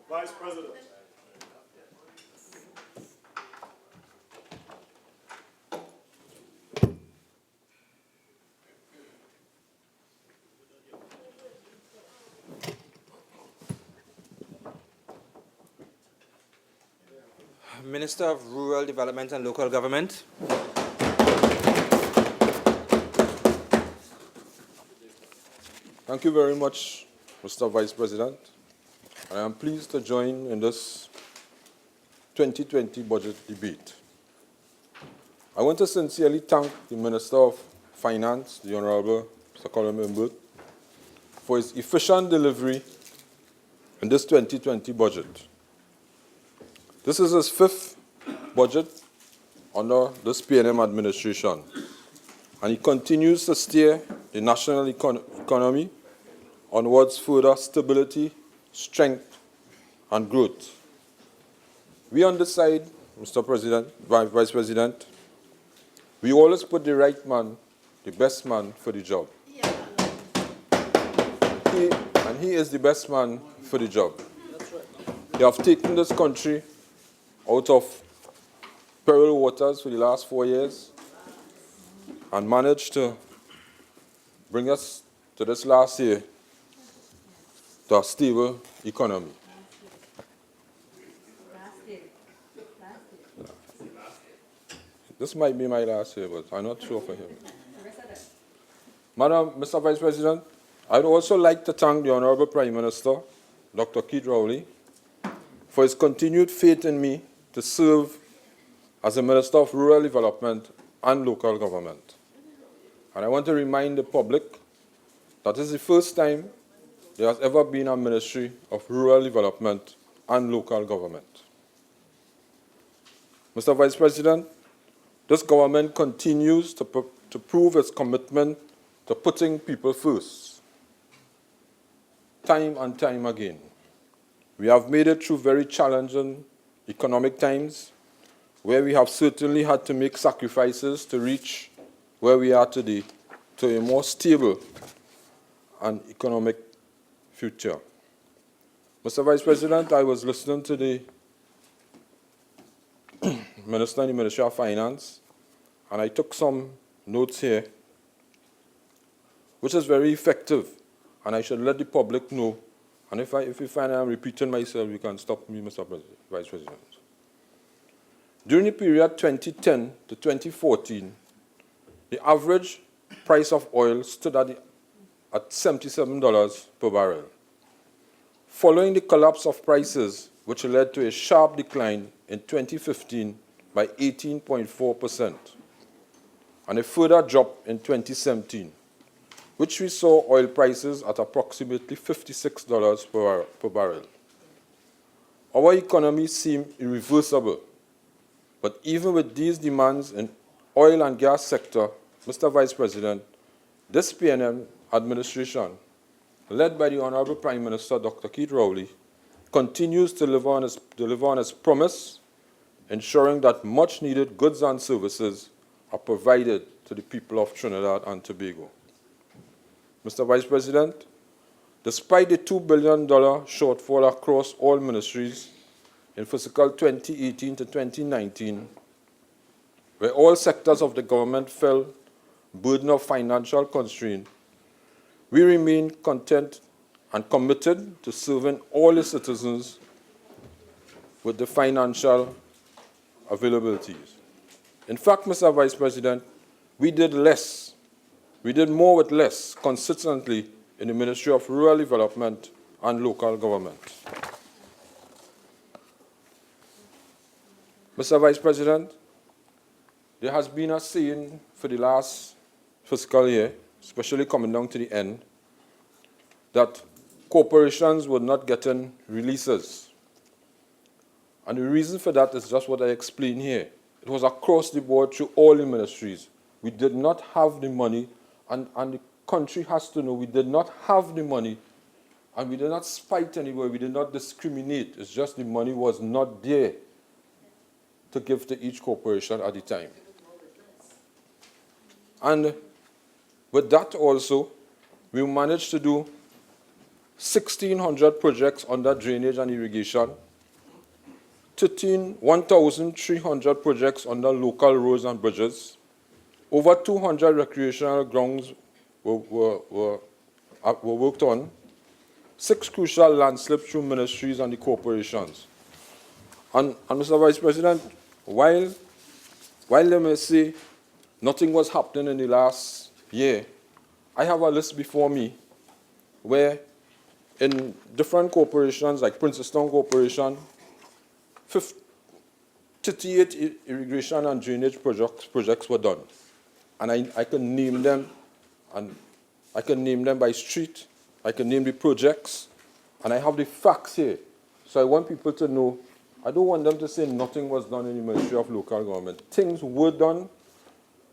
Vice President. Minister of Rural Development and Local Government. Thank you very much, Mr. Vice President. I am pleased to join in this 2020 budget debate. I want to sincerely thank the Minister of Finance, the Honorable Mr. Colin Imbert, for his efficient delivery in this 2020 budget. This is his fifth budget under this PNM administration, and he continues to steer the national economy onwards further stability, strength, and growth. We on this side, Mr. President, Vice President, we always put the right man, the best man for the job. Yeah. He is the best man for the job. That's right. They have taken this country out of periled waters for the last 4 years and managed to bring us to this last year to a stable economy. This might be my last year, but I'm not sure for him. Mr. Vice President, I'd also like to thank the Honorable Prime Minister, Dr. Keith Rowley, for his continued faith in me to serve as a Minister of Rural Development and Local Government. And I want to remind the public that this is the first time there has ever been a Ministry of Rural Development and Local Government. Mr. Vice President, this government continues to prove its commitment to putting people first, time and time again. We have made it through very challenging economic times, where we have certainly had to make sacrifices to reach where we are today, to a more stable and economic future. Mr. Vice President, I was listening to the Minister in the Ministry of Finance, and I took some notes here, which is very effective, and I should let the public know. And if you find I'm repeating myself, you can stop me, Mr. Vice President. During the period 2010 to 2014, the average price of oil stood at $77 per barrel. Following the collapse of prices, which led to a sharp decline in 2015 by 18.4%, and a further drop in 2017, which we saw oil prices at approximately $56 per barrel. Our economy seemed irreversible, but even with these demands in oil and gas sector, Mr. Vice President, this PNM administration, led by the Honorable Prime Minister, Dr. Keith Rowley, continues to deliver on its promise, ensuring that much-needed goods and services are provided to the people of Trinidad and Tobago. Mr. Vice President, despite the $2 billion shortfall across all ministries in fiscal 2018 to 2019, where all sectors of the government fell burden of financial constraint, we remain content and committed to serving all the citizens with the financial availabilities. In fact, Mr. Vice President, we did less. We did more with less consistently in the Ministry of Rural Development and Local Government. Mr. Vice President, there has been a saying for the last fiscal year, especially coming down to the end, that corporations were not getting releases. And the reason for that is just what I explained here. It was across the board through all the ministries. We did not have the money, and the country has to know we did not have the money, and we did not spite anywhere, we did not discriminate. It's just the money was not there to give to each corporation at the time. And with that also, we managed to do 1,600 projects under drainage and irrigation, 1,300 projects under local roads and bridges, over 200 recreational grounds were worked on, 6 crucial landslips through ministries and the corporations. And Mr. Vice President, while they may say nothing was happening in the last year, I have a list before me where in different corporations like Princeton Corporation, 38 irrigation and drainage projects were done. And I can name them, and I can name them by street, I can name the projects, and I have the facts here. So I want people to know, I don't want them to say nothing was done in the Ministry of Local Government. Things were done,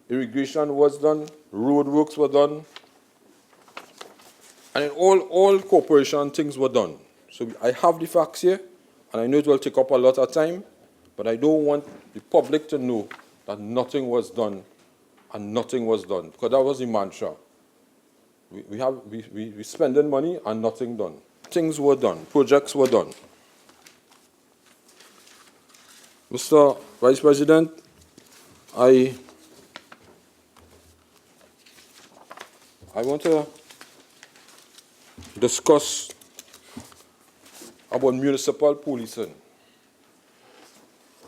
irrigation was done, road works were done, and in all corporation things were done. So I have the facts here, and I know it will take up a lot of time, but I don't want the public to know that nothing was done and nothing was done, because that was the mantra. We spending money and nothing done. Things were done, projects were done. Mr. Vice President, I want to discuss about municipal policing.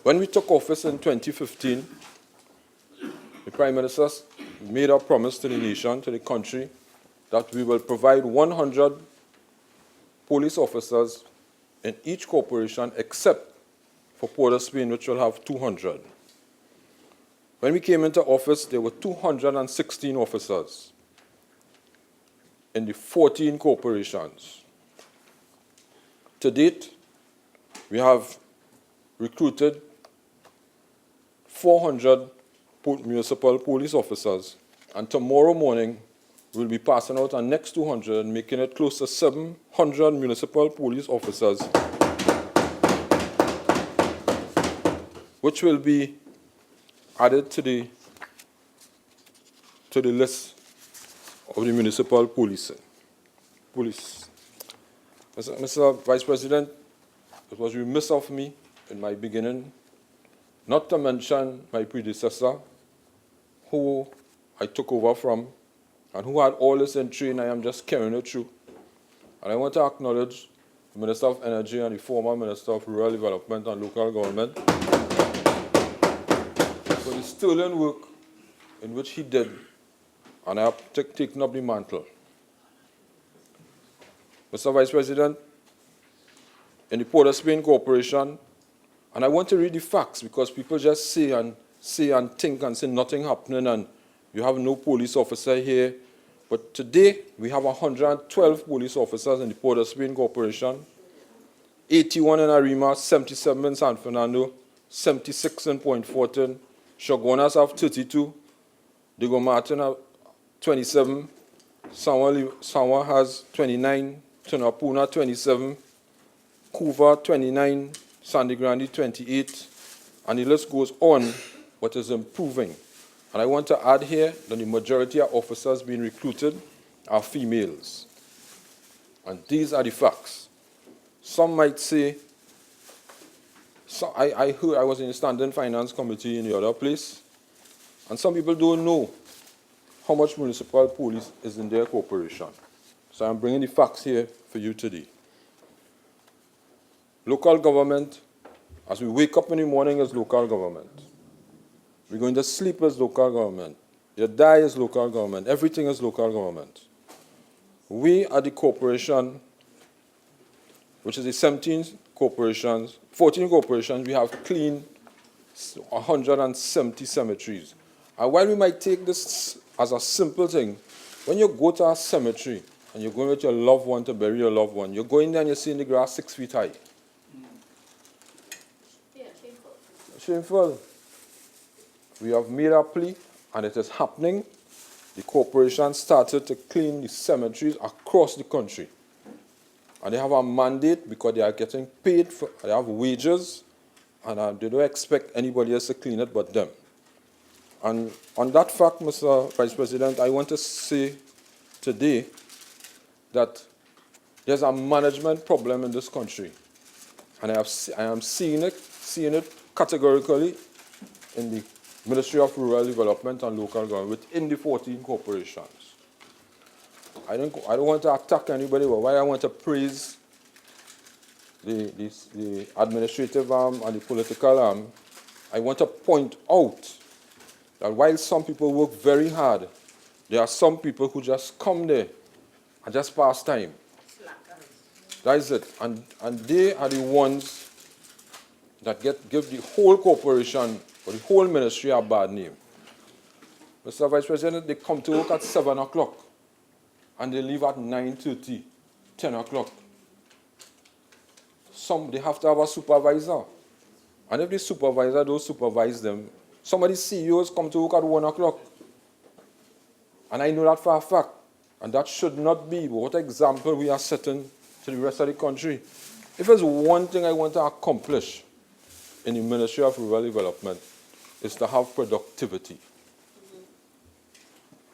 When we took office in 2015, the Prime Minister made a promise to the nation, to the country, that we will provide 100 police officers in each corporation except for Port of Spain, which will have 200. When we came into office, there were 216 officers in the 14 corporations. To date, we have recruited 400 municipal police officers, and tomorrow morning we'll be passing out our next 200, making it close to 700 municipal police officers, which will be added to the list of the municipal police. Mr. Vice President, it was remiss of me in my beginning not to mention my predecessor, who I took over from, and who had all this in train. I am just carrying it through. And I want to acknowledge the Minister of Energy and the former Minister of Rural Development and Local Government for the sterling work in which he did, and I have taken up the mantle. Mr. Vice President, in the Port of Spain Corporation, and I want to read the facts because people just say and think and say nothing happening and you have no police officer here. But today, we have 112 police officers in the Port of Spain Corporation, 81 in Arima, 77 in San Fernando, 76 in Point Fortin. Chaguanas have 32, Diego Martin have 27, Sawa has 29, Tunapuna 27, Cuba 29, Sandy Grande 28, and the list goes on, but is improving. And I want to add here that the majority of officers being recruited are females. And these are the facts. Some might say, I heard I was in the Standing Finance Committee in the other place, and some people don't know how much municipal police is in their corporation. So I'm bringing the facts here for you today. Local government, as we wake up in the morning, is local government. We're going to sleep as local government. You die as local government. Everything is local government. We are the corporation, which is the 14 corporations, we have cleaned 170 cemeteries. And while we might take this as a simple thing, when you go to a cemetery and you're going with your loved one to bury your loved one, you're going there and you're seeing the grass 6 feet high. Yeah, shameful. Shameful. We have made a plea, and it is happening. The corporation started to clean the cemeteries across the country. And they have a mandate because they are getting paid, they have wages, and they don't expect anybody else to clean it but them. And on that fact, Mr. Vice President, I want to say today that There's a management problem in this country. And I am seeing it categorically in the Ministry of Rural Development and Local Government within the 14 corporations. I don't want to attack anybody, but why I want to praise the administrative arm and the political arm, I want to point out that while some people work very hard, there are some people who just come there and just pass time. That is it. And they are the ones that give the whole corporation or the whole ministry a bad name. Mr. Vice President, they come to work at 7 o'clock and they leave at 9:30, 10 o'clock. They have to have a supervisor. And if the supervisor don't supervise them, some of the CEOs come to work at 1 o'clock. And I know that for a fact. And that should not be. But what example we are setting to the rest of the country. If there's one thing I want to accomplish in the Ministry of Rural Development, is to have productivity.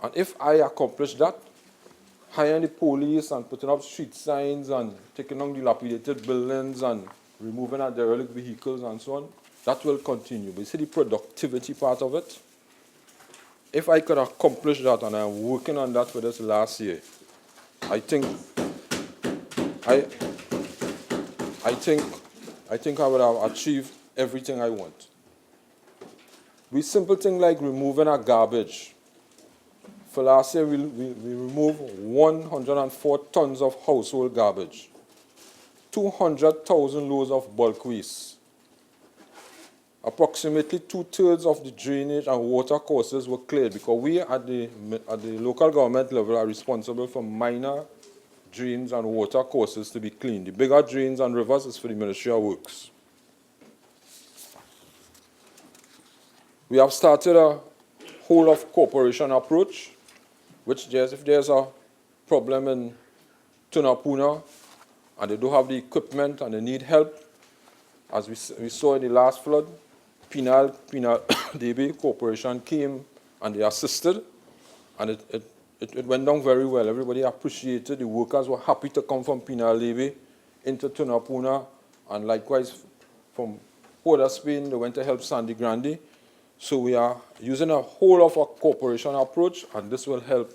And if I accomplish that, hiring the police and putting up street signs and taking down dilapidated buildings and removing our derelict vehicles and so on, that will continue. But you see the productivity part of it? If I could accomplish that, and I'm working on that for this last year, I think I would have achieved everything I want. We simple things like removing our garbage. For last year, we removed 104 tons of household garbage, 200,000 loads of bulk waste. Approximately 2/3 of the drainage and water courses were cleared because we at the local government level are responsible for minor drains and water courses to be cleaned. The bigger drains and rivers is for the Ministry of Works. We have started a whole of corporation approach, which if there's a problem in Tunapuna and they don't have the equipment and they need help, as we saw in the last flood, Penal DB Corporation came and they assisted, and it went down very well. Everybody appreciated. The workers were happy to come from Penal DB into Tunapuna, and likewise from Port Spain, they went to help Sandy Grande. So we are using a whole of a corporation approach, and this will help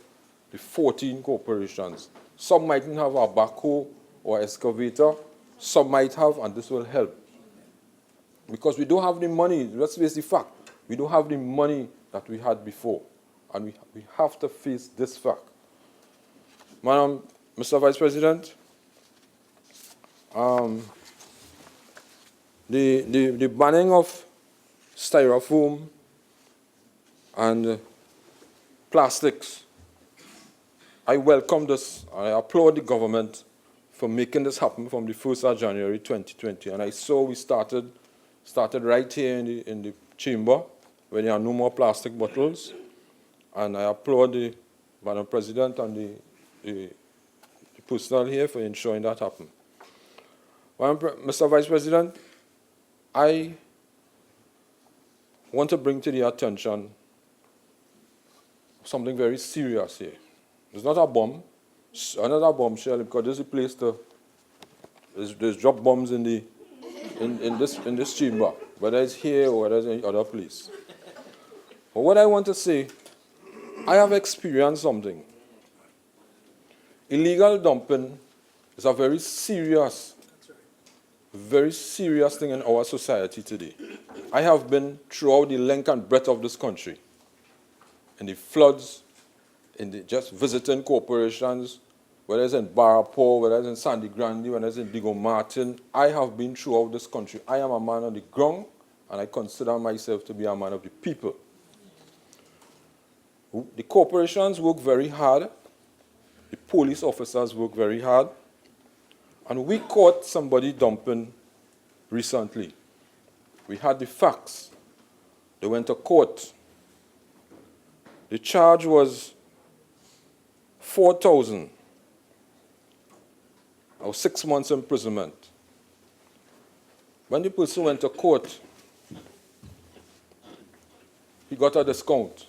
the 14 corporations. Some mightn't have a backhoe or excavator, some might have, and this will help. Because we don't have the money, let's face the fact, we don't have the money that we had before, and we have to face this fact. Mr. Vice President, the banning of styrofoam and plastics, I welcome this. I applaud the government for making this happen from the 1st of January 2020. And I saw we started right here in the chamber where there are no more plastic bottles. And I applaud the Madam President and the personnel here for ensuring that happen. Mr. Vice President, I want to bring to the attention something very serious here. It's not a bomb, another bombshell, because this is a place there's drop bombs in this chamber, whether it's here or whether it's in other place. But what I want to say, I have experienced something. Illegal dumping is a very serious thing in our society today. I have been throughout the length and breadth of this country, in the floods, just visiting corporations, whether it's in Barapore, whether it's in Sandy Grande, whether it's in Digo Martin. I have been throughout this country. I am a man on the ground, and I consider myself to be a man of the people. The corporations work very hard. The police officers work very hard. And we caught somebody dumping recently. We had the facts. They went to court. The charge was 4,000 or 6 months imprisonment. When the person went to court, he got a discount.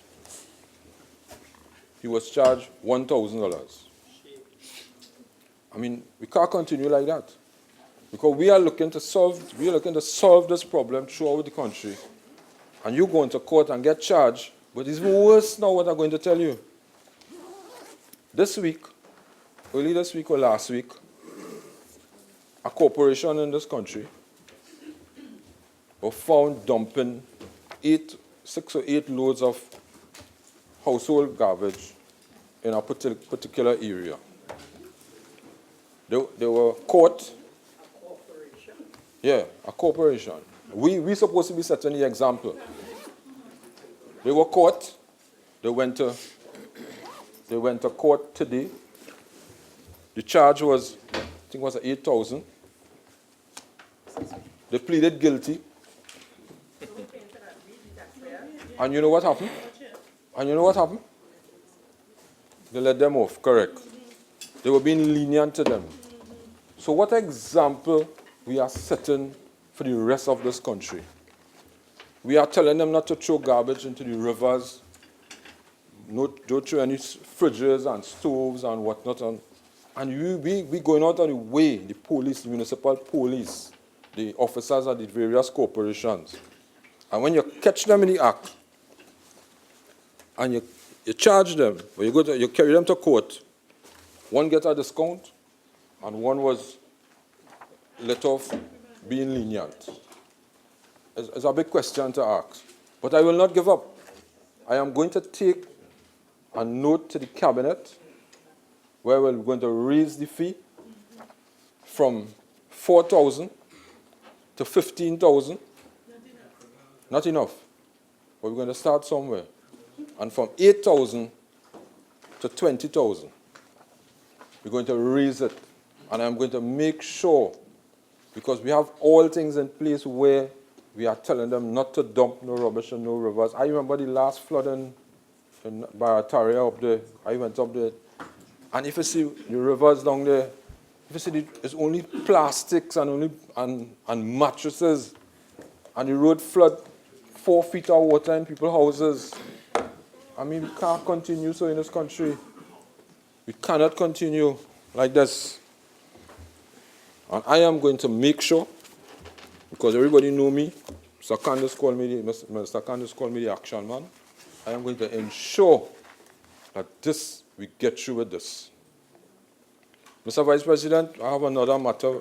He was charged $1,000. I mean, we can't continue like that. Because we are looking to solve this problem throughout the country. And you go into court and get charged, but it's even worse now what I'm going to tell you. This week, early this week or last week, a corporation in this country was found dumping 6 or 8 loads of household garbage in a particular area. They were caught. Yeah, a corporation. We supposed to be setting the example. They were caught. They went to court today. The charge was, I think it was 8,000. They pleaded guilty. And you know what happened? They let them off, correct. They were being lenient to them. So what example we are setting for the rest of this country? We are telling them not to throw garbage into the rivers, don't throw any fridges and stoves and whatnot. And we going out of the way, the police, the municipal police, the officers of the various corporations. And when you catch them in the act, and you charge them, or you carry them to court, one gets a discount, and one was let off being lenient. It's a big question to ask. But I will not give up. I am going to take a note to the cabinet where we're going to raise the fee from 4,000 to 15,000. Not enough. But we're going to start somewhere. And from 8,000 to 20,000. We're going to raise it. And I'm going to make sure, because we have all things in place where we are telling them not to dump no rubbish in no rivers. I remember the last flooding in Barataria up there. I went up there. And if you see the rivers down there, if you see it's only plastics and mattresses. And the road flood 4 feet of water in people's houses. I mean, we can't continue so in this country. We cannot continue like this. And I am going to make sure, because everybody know me, Mr. Candace called me the action man. I am going to ensure that we get through with this. Mr. Vice President, I have another matter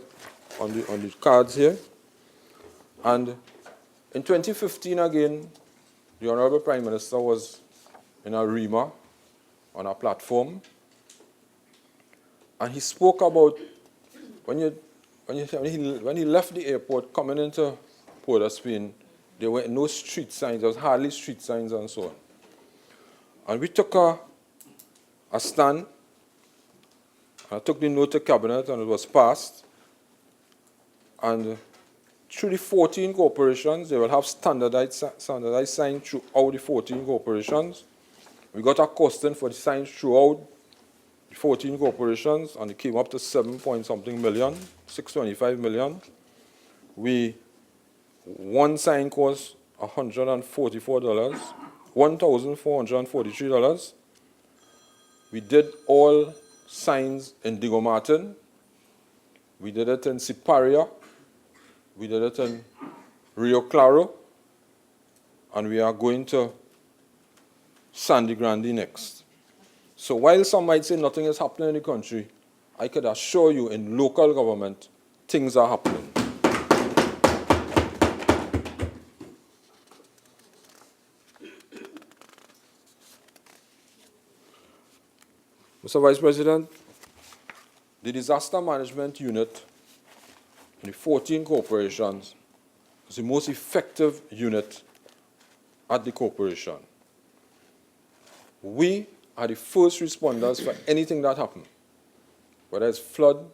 on the cards here. And in 2015 again, the Honorable Prime Minister was in a REMA on a platform. And he spoke about when he left the airport coming into Port of Spain, there were no street signs, there was hardly street signs and so on. And we took a stand, I took the note to cabinet and it was passed. And through the 14 corporations, they will have standardized signs throughout the 14 corporations. We got a costing for the signs throughout the 14 corporations, and it came up to 7-point-something million, 625 million. One sign cost $144, $1,443. We did all signs in Diego Martin. We did it in Siparia. We did it in Rio Claro. And we are going to Sandy Grande next. So while some might say nothing is happening in the country, I could assure you in local government, things are happening. Mr. Vice President, the disaster management unit in the 14 corporations is the most effective unit at the corporation. We are the first responders for anything that happens, whether it's flood,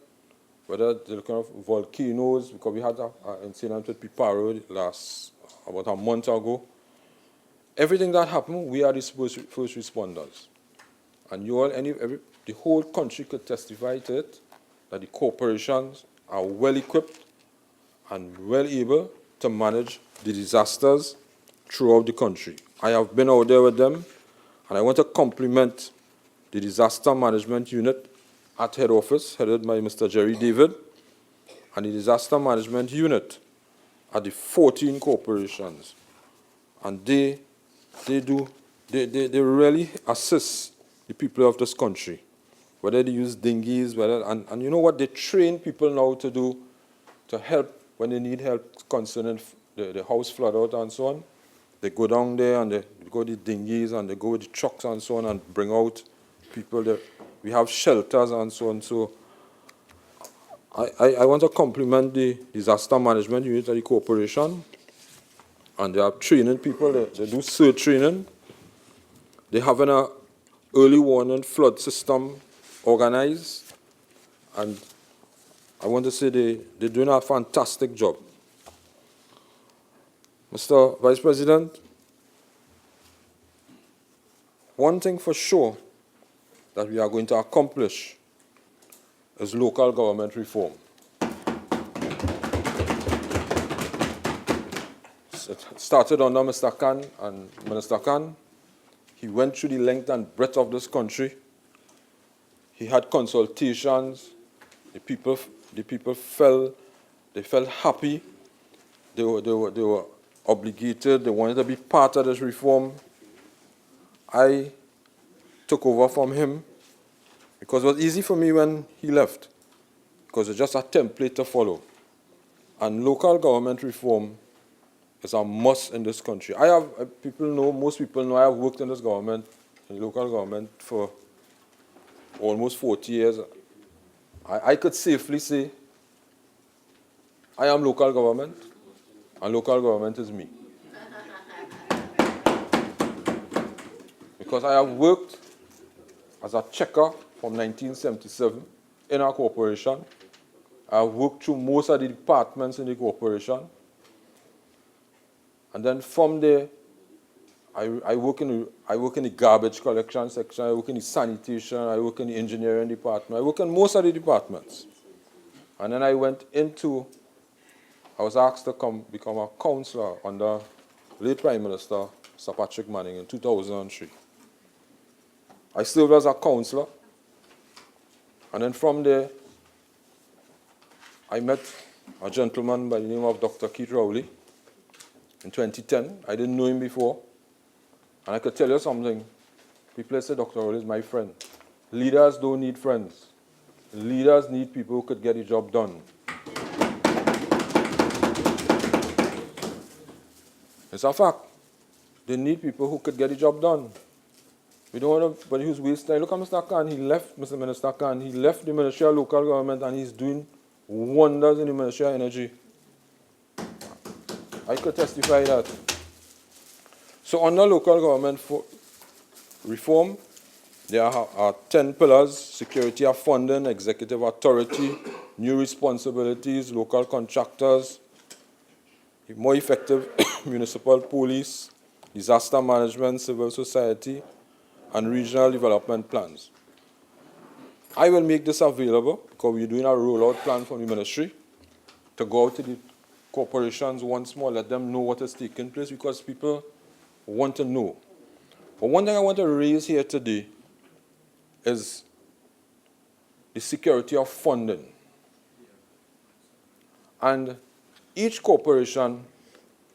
whether the kind of volcanoes, because we had an incident with Piparo about a month ago. Everything that happened, we are the first responders. And you all, the whole country could testify to it, that the corporations are well equipped and well able to manage the disasters throughout the country. I have been out there with them, and I want to compliment the disaster management unit at head office, headed by Mr. Jerry David, and the disaster management unit at the 14 corporations. And they really assist the people of this country, whether they use dinghies, and you know what, they train people now to do, to help when they need help concerning the house flood out and so on. They go down there and they go with the dinghies and they go with the trucks and so on and bring out people there. We have shelters and so on. So I want to compliment the disaster management unit of the corporation, and they are training people. They do search training. They have an early warning flood system organized, and I want to say they're doing a fantastic job. Mr. Vice President, one thing for sure that we are going to accomplish is local government reform. It started under Mr. Khan and Minister Khan. He went through the length and breadth of this country. He had consultations. The people felt happy. They were obligated. They wanted to be part of this reform. I took over from him because it was easy for me when he left, because it's just a template to follow. And local government reform is a must in this country. Most people know I have worked in this government, in local government, for almost 40 years. I could safely say I am local government, and local government is me. Because I have worked as a checker from 1977 in our corporation. I have worked through most of the departments in the corporation. And then from there, I work in the garbage collection section, I work in the sanitation, I work in the engineering department, I work in most of the departments. And then I was asked to become a councillor under late Prime Minister Sir Patrick Manning in 2003. I served as a councillor, and then from there, I met a gentleman by the name of Dr. Keith Rowley in 2010. I didn't know him before, and I could tell you something. People say Dr. Rowley is my friend. Leaders don't need friends. Leaders need people who could get the job done. It's a fact. They need people who could get the job done. We don't want anybody who's wasting. Look at Mr. Khan. He left, Mr. Minister Khan. He left the Ministry of Local Government and he's doing wonders in the Ministry of Energy. I could testify that. So under local government reform, there are 10 pillars: security of funding, executive authority, new responsibilities, local contractors, more effective municipal police, disaster management, civil society, and regional development plans. I will make this available because we're doing a rollout plan from the ministry to go out to the corporations once more, let them know what is taking place, because people want to know. But one thing I want to raise here today is the security of funding. And each corporation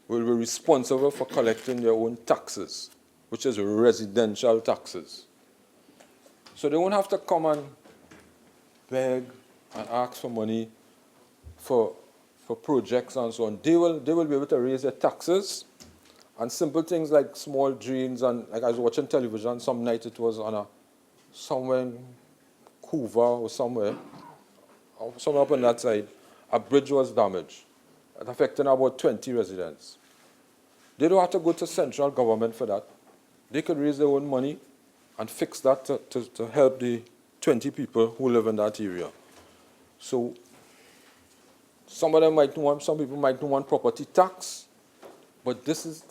will be responsible for collecting their own taxes, which is residential taxes. So they won't have to come and beg and ask for money for projects and so on. They will be able to raise their taxes, and simple things like small drains, and like I was watching television some night, it was on somewhere in Hoover or somewhere up on that side, a bridge was damaged. It affected about 20 residents. They don't have to go to central government for that. They could raise their own money and fix that to help the 20 people who live in that area. So some people might not want property tax, but this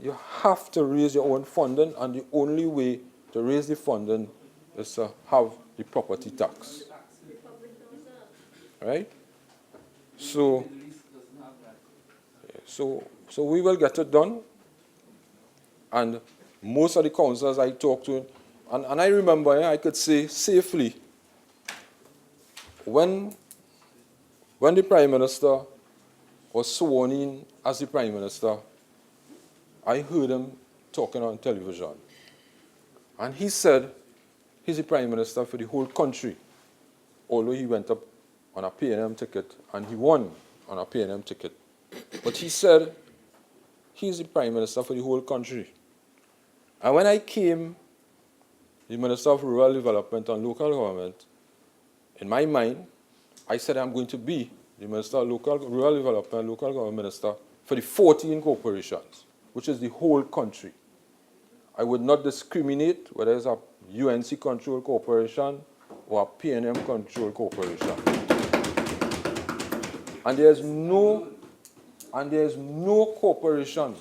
you have to raise your own funding, and the only way to raise the funding is to have the property tax. Right? So we will get it done, and most of the councillors I talked to, and I remember I could say safely when the Prime Minister was sworn in as the Prime Minister, I heard him talking on television. And he said he's the Prime Minister for the whole country, although he went up on a P&M ticket and he won on a P&M ticket. But he said he's the Prime Minister for the whole country. And when I came, the Minister of Rural Development and Local Government, in my mind, I said I'm going to be the Minister of Rural Development and Local Government Minister for the 14 corporations, which is the whole country. I would not discriminate whether it's a UNC-controlled corporation or a P&M-controlled corporation. And there's no corporation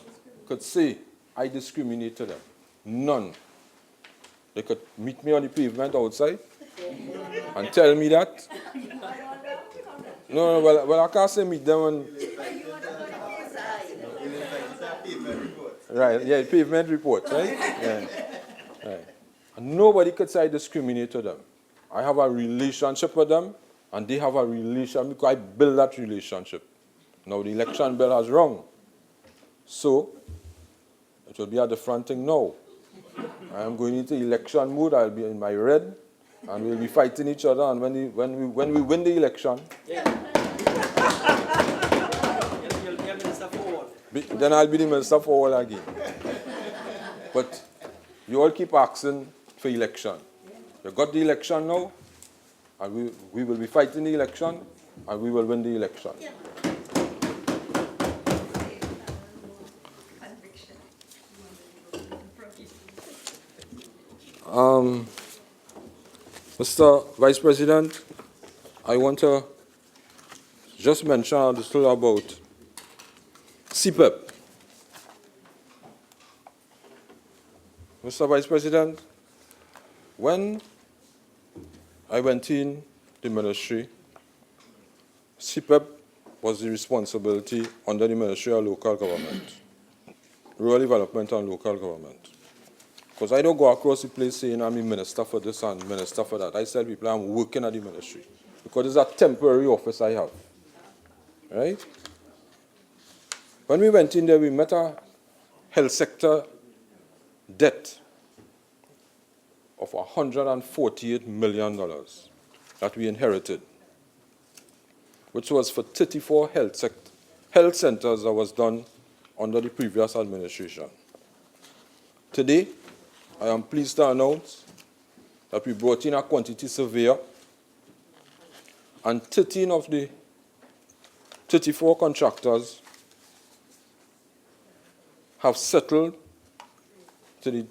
could say I discriminate to them. None. They could meet me on the pavement outside and tell me that. No, well, I can't say meet them on... Right, yeah, pavement report, right? Yeah. Right. And nobody could say I discriminate to them. I have a relationship with them, and they have a relationship, because I build that relationship. Now the election bell has rung. So, it will be a different thing now. I am going into election mode, I'll be in my red, and we'll be fighting each other, and when we win the election, then I'll be the Minister for all again. But you all keep asking for election. You got the election now, and we will be fighting the election, and we will win the election. Mr. Vice President, I want to just mention a little about CPEP. Mr. Vice President, when I went in the ministry, CPEP was the responsibility under the Ministry of Local Government, Rural Development and Local Government. Because I don't go across the place saying I'm a minister for this and minister for that. I tell people I'm working at the ministry because it's a temporary office I have. Right? When we went in there, we met a health sector debt of $148 million that we inherited, which was for 34 health centers that was done under the previous administration. Today, I am pleased to announce that we brought in a quantity surveyor, and 13 of the 34 contractors have settled to the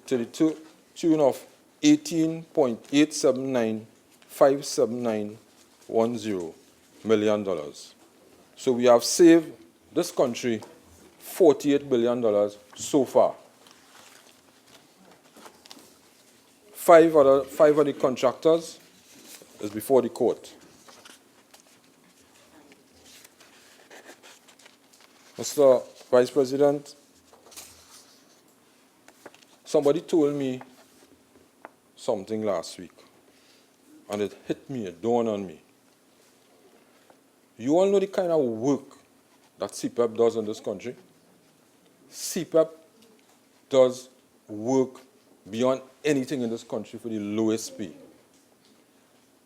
tune of $18.879,579.10 million. So we have saved this country $48 billion so far. Five of the contractors is before the court. Mr. Vice President, somebody told me something last week, and it hit me, it dawned on me. You all know the kind of work that CPEP does in this country? CPEP does work beyond anything in this country for the lowest pay.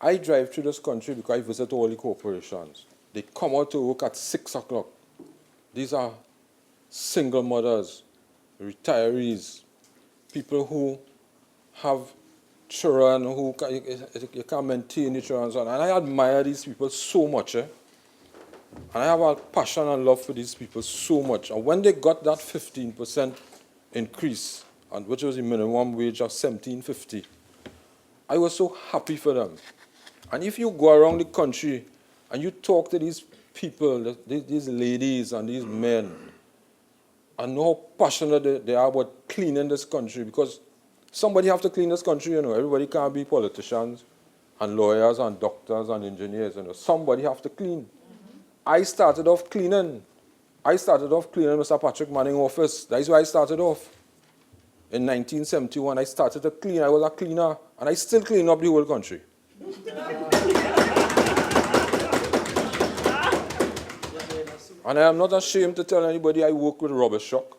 I drive through this country because I visit all the corporations. They come out to work at 6 o'clock. These are single mothers, retirees, people who have children who you can't maintain the children. And I admire these people so much. And I have a passion and love for these people so much. And when they got that 15% increase, and which was the minimum wage of $17.50, I was so happy for them. And if you go around the country and you talk to these people, these ladies and these men, and know how passionate they are about cleaning this country, because somebody have to clean this country, you know. Everybody can't be politicians and lawyers and doctors and engineers, you know. Somebody have to clean. I started off cleaning Mr. Patrick Manning's office. That is where I started off. In 1971, I started to clean. I was a cleaner, and I still clean up the whole country. And I am not ashamed to tell anybody I work with rubber shock.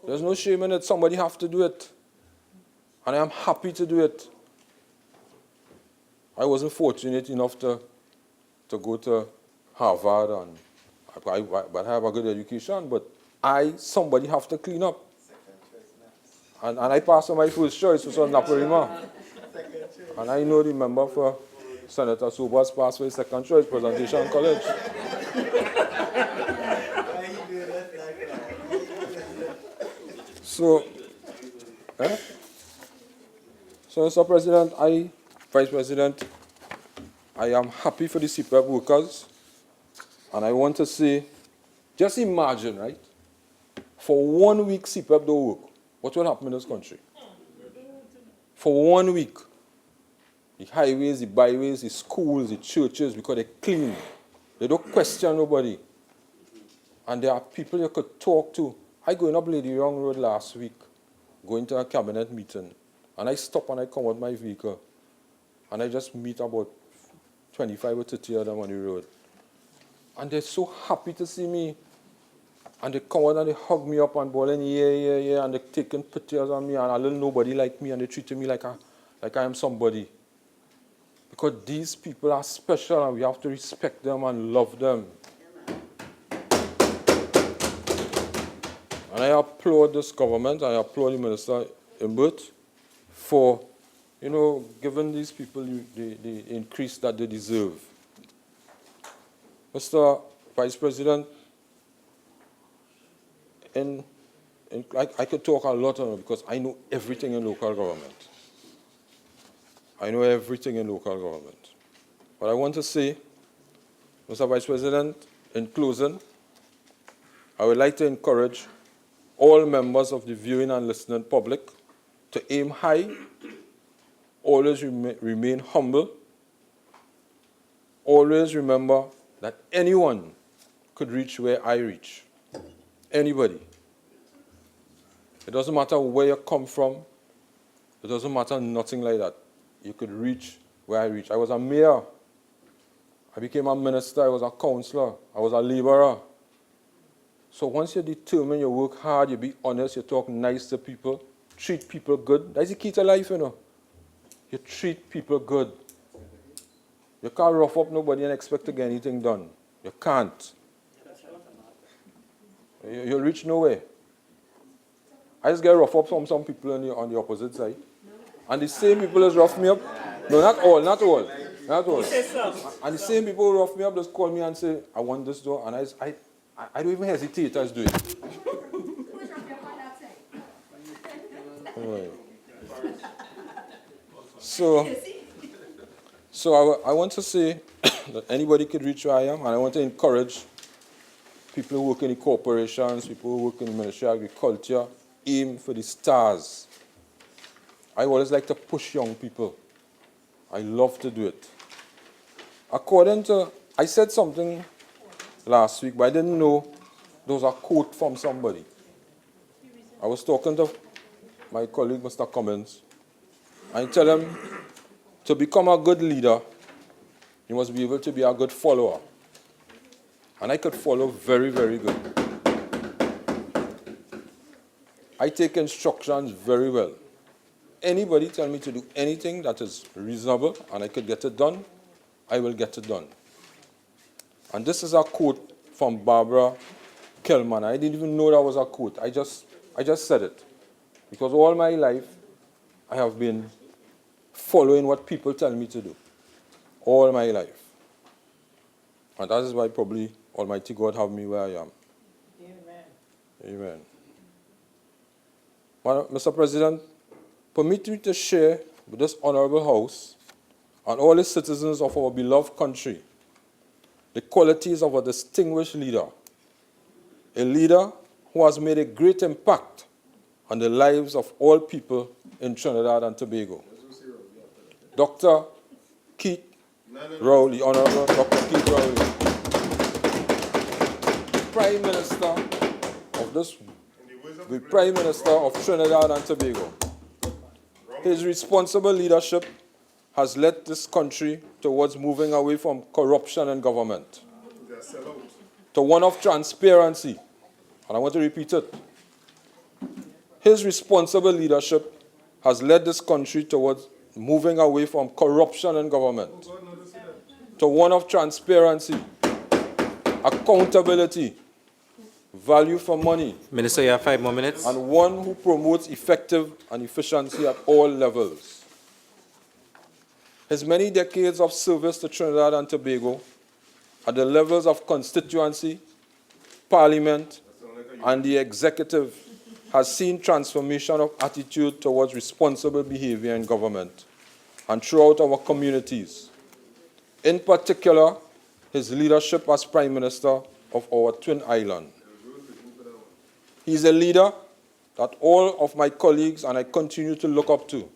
There's no shame in it. Somebody have to do it. And I am happy to do it. I wasn't fortunate enough to go to Harvard, and but I have a good education, but somebody have to clean up. And I passed on my first choice, which was Naparima. And I know the member for Senator Sobas passed for his second choice, Presentation College. So, Mr. President, Vice President, I am happy for the CPEP workers, and I want to say, just imagine, right? For 1 week CPEP don't work. What will happen in this country? For 1 week, the highways, the byways, the schools, the churches, because they're clean. They don't question nobody. And there are people you could talk to. I going up Lady Young Road last week, going to a cabinet meeting, and I stop and I come out my vehicle, and I just meet about 25 or 30 of them on the road. And they're so happy to see me. And they come out and they hug me up and bawling, yeah, and they're taking pictures of me, and a little nobody like me, and they treat me like I am somebody. Because these people are special, and we have to respect them and love them. And I applaud this government, I applaud the Minister Imbert for, giving these people the increase that they deserve. Mr. Vice President, I could talk a lot on it because I know everything in local government. I know everything in local government. But I want to say, Mr. Vice President, in closing, I would like to encourage all members of the viewing and listening public to aim high, always remain humble, always remember that anyone could reach where I reach. Anybody. It doesn't matter where you come from. It doesn't matter nothing like that. You could reach where I reach. I was a mayor. I became a minister. I was a councillor. I was a laborer. So once you determine, you work hard, you be honest, you talk nice to people, treat people good. That's the key to life, You treat people good. You can't rough up nobody and expect to get anything done. You can't. You'll reach nowhere. I just get rough up from some people on the opposite side. And the same people just rough me up. No, not all. And the same people who rough me up just call me and say, I want this door. And I don't even hesitate, I just do it. Right. So I want to say that anybody could reach where I am, and I want to encourage people who work in the corporations, people who work in the Ministry of Agriculture, aim for the stars. I always like to push young people. I love to do it. I said something last week, but I didn't know there was a quote from somebody. I was talking to my colleague, Mr. Cummins, and I tell him, to become a good leader, you must be able to be a good follower. And I could follow very, very good. I take instructions very well. Anybody tell me to do anything that is reasonable and I could get it done, I will get it done. And this is a quote from Barbara Kellman. I didn't even know that was a quote. I just said it. Because all my life, I have been following what people tell me to do. All my life. And that is why probably Almighty God have me where I am. Amen. Amen. Well, Mr. President, permit me to share with this honorable House and all the citizens of our beloved country the qualities of a distinguished leader, a leader who has made a great impact on the lives of all people in Trinidad and Tobago. Dr. Keith Rowley, Honorable Dr. Keith Rowley, Prime Minister the Prime Minister of Trinidad and Tobago. His responsible leadership has led this country towards moving away from corruption in government, to one of transparency, and I want to repeat it. His responsible leadership has led this country towards moving away from corruption in government to one of transparency, accountability, value for money, Minister, you have 5 more minutes. and one who promotes effective and efficiency at all levels. His many decades of service to Trinidad and Tobago at the levels of constituency, parliament, and the executive has seen transformation of attitude towards responsible behavior in government and throughout our communities. In particular, his leadership as Prime Minister of our twin island. He is a leader that all of my colleagues and I continue to look up to,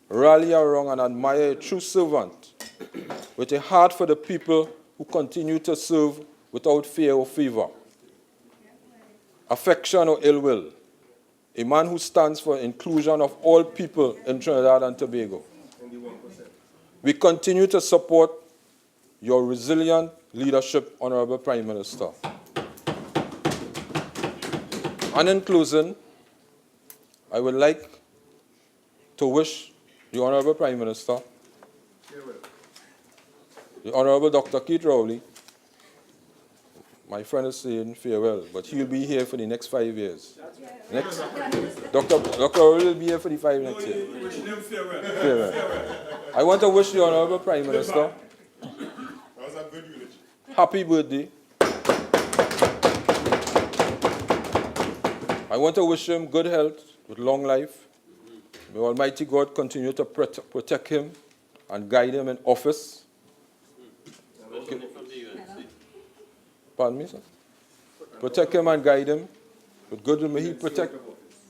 rally around and admire, a true servant with a heart for the people who continue to serve without fear or favor, affection or ill will, a man who stands for inclusion of all people in Trinidad and Tobago. We continue to support your resilient leadership, Honorable Prime Minister. And in closing, I would like to wish the Honorable Prime Minister, the Honorable Dr. Keith Rowley, my friend is saying farewell, but he'll be here for the next 5 years. Next, Dr. Rowley will be here for the 5 next year. Wishing him farewell. Farewell. I want to wish the Honorable Prime Minister That was a good eulogy. happy birthday. I want to wish him good health with long life. May Almighty God continue to protect him and guide him in office. Okay. Pardon me, sir? Protect him and guide him with good. May he protect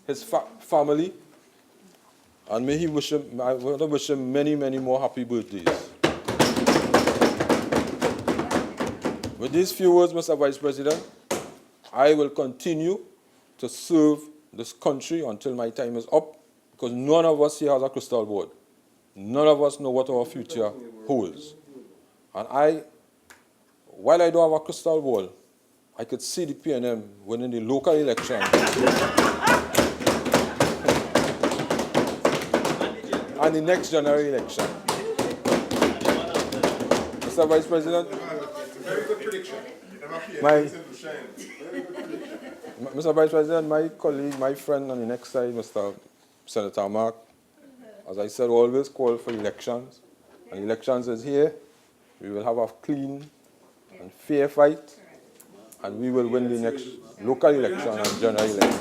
his family. And may he wish him, I want to wish him many, many more happy birthdays. With these few words, Mr. Vice President, I will continue to serve this country until my time is up, because none of us here has a crystal ball. None of us know what our future holds. And while I don't have a crystal ball, I could see the PNM winning the local election. And the next general election. Mr. Vice President, Very good prediction. Mr. Vice President, my colleague, my friend on the next side, Mr. Senator Mark, as I said, always call for elections. And elections is here. We will have a clean and fair fight, and we will win the next local election and general election.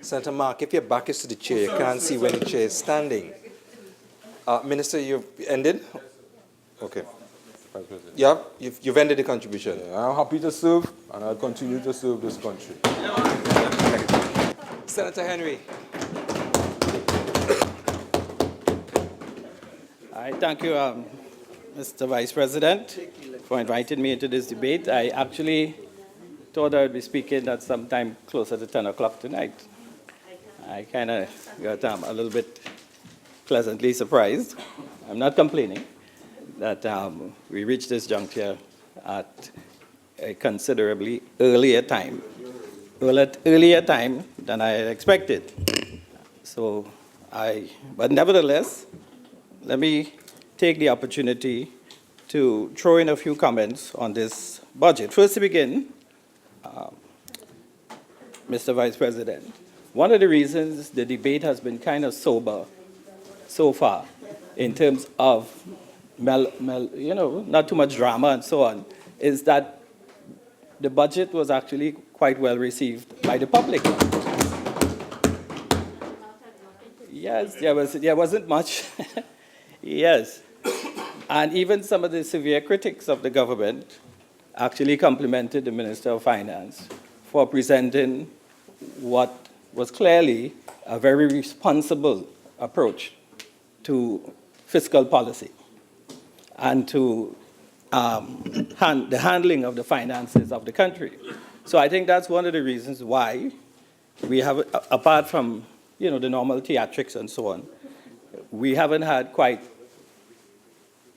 Senator Mark, if your back is to the chair, you can't see when the chair is standing. Minister, you've ended? Okay. Yeah, you've ended the contribution. Yeah, I'm happy to serve, and I'll continue to serve this country. Senator Henry. I thank you, Mr. Vice President, for inviting me into this debate. I actually thought I would be speaking at some time closer to 10 o'clock tonight. I kind of got a little bit pleasantly surprised. I'm not complaining that we reached this juncture at a considerably earlier time than I had expected. But nevertheless, let me take the opportunity to throw in a few comments on this budget. First to begin, Mr. Vice President, one of the reasons the debate has been kind of sober so far in terms of, not too much drama and so on, is that the budget was actually quite well received by the public. Yes, there wasn't much. Yes. And even some of the severe critics of the government actually complimented the Minister of Finance for presenting what was clearly a very responsible approach to fiscal policy and to the handling of the finances of the country. So I think that's one of the reasons why we have, apart from the normal theatrics and so on, we haven't had quite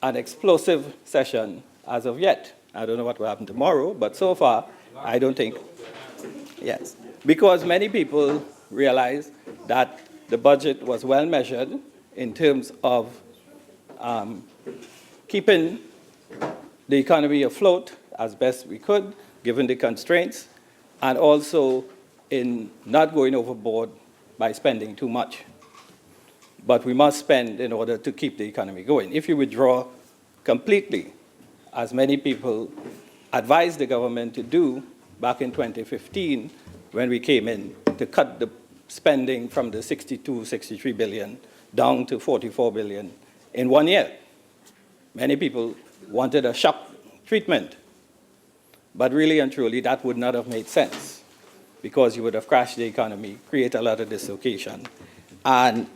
an explosive session as of yet. I don't know what will happen tomorrow, but so far, I don't think, yes. Because many people realize that the budget was well measured in terms of keeping the economy afloat as best we could, given the constraints, and also in not going overboard by spending too much. But we must spend in order to keep the economy going. If you withdraw completely, as many people advised the government to do back in 2015, when we came in, to cut the spending from the 62, 63 billion down to 44 billion in 1 year. Many people wanted a shock treatment, but really and truly that would not have made sense, because you would have crashed the economy, create a lot of dislocation, and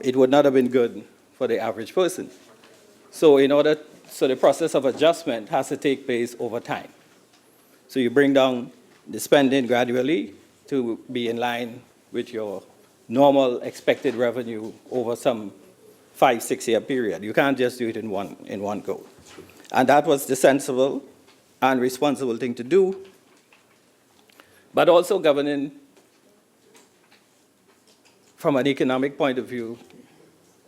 it would not have been good for the average person. So the process of adjustment has to take place over time. So you bring down the spending gradually to be in line with your normal expected revenue over some 5-6 year period. You can't just do it in one go. And that was the sensible and responsible thing to do. But also governing from an economic point of view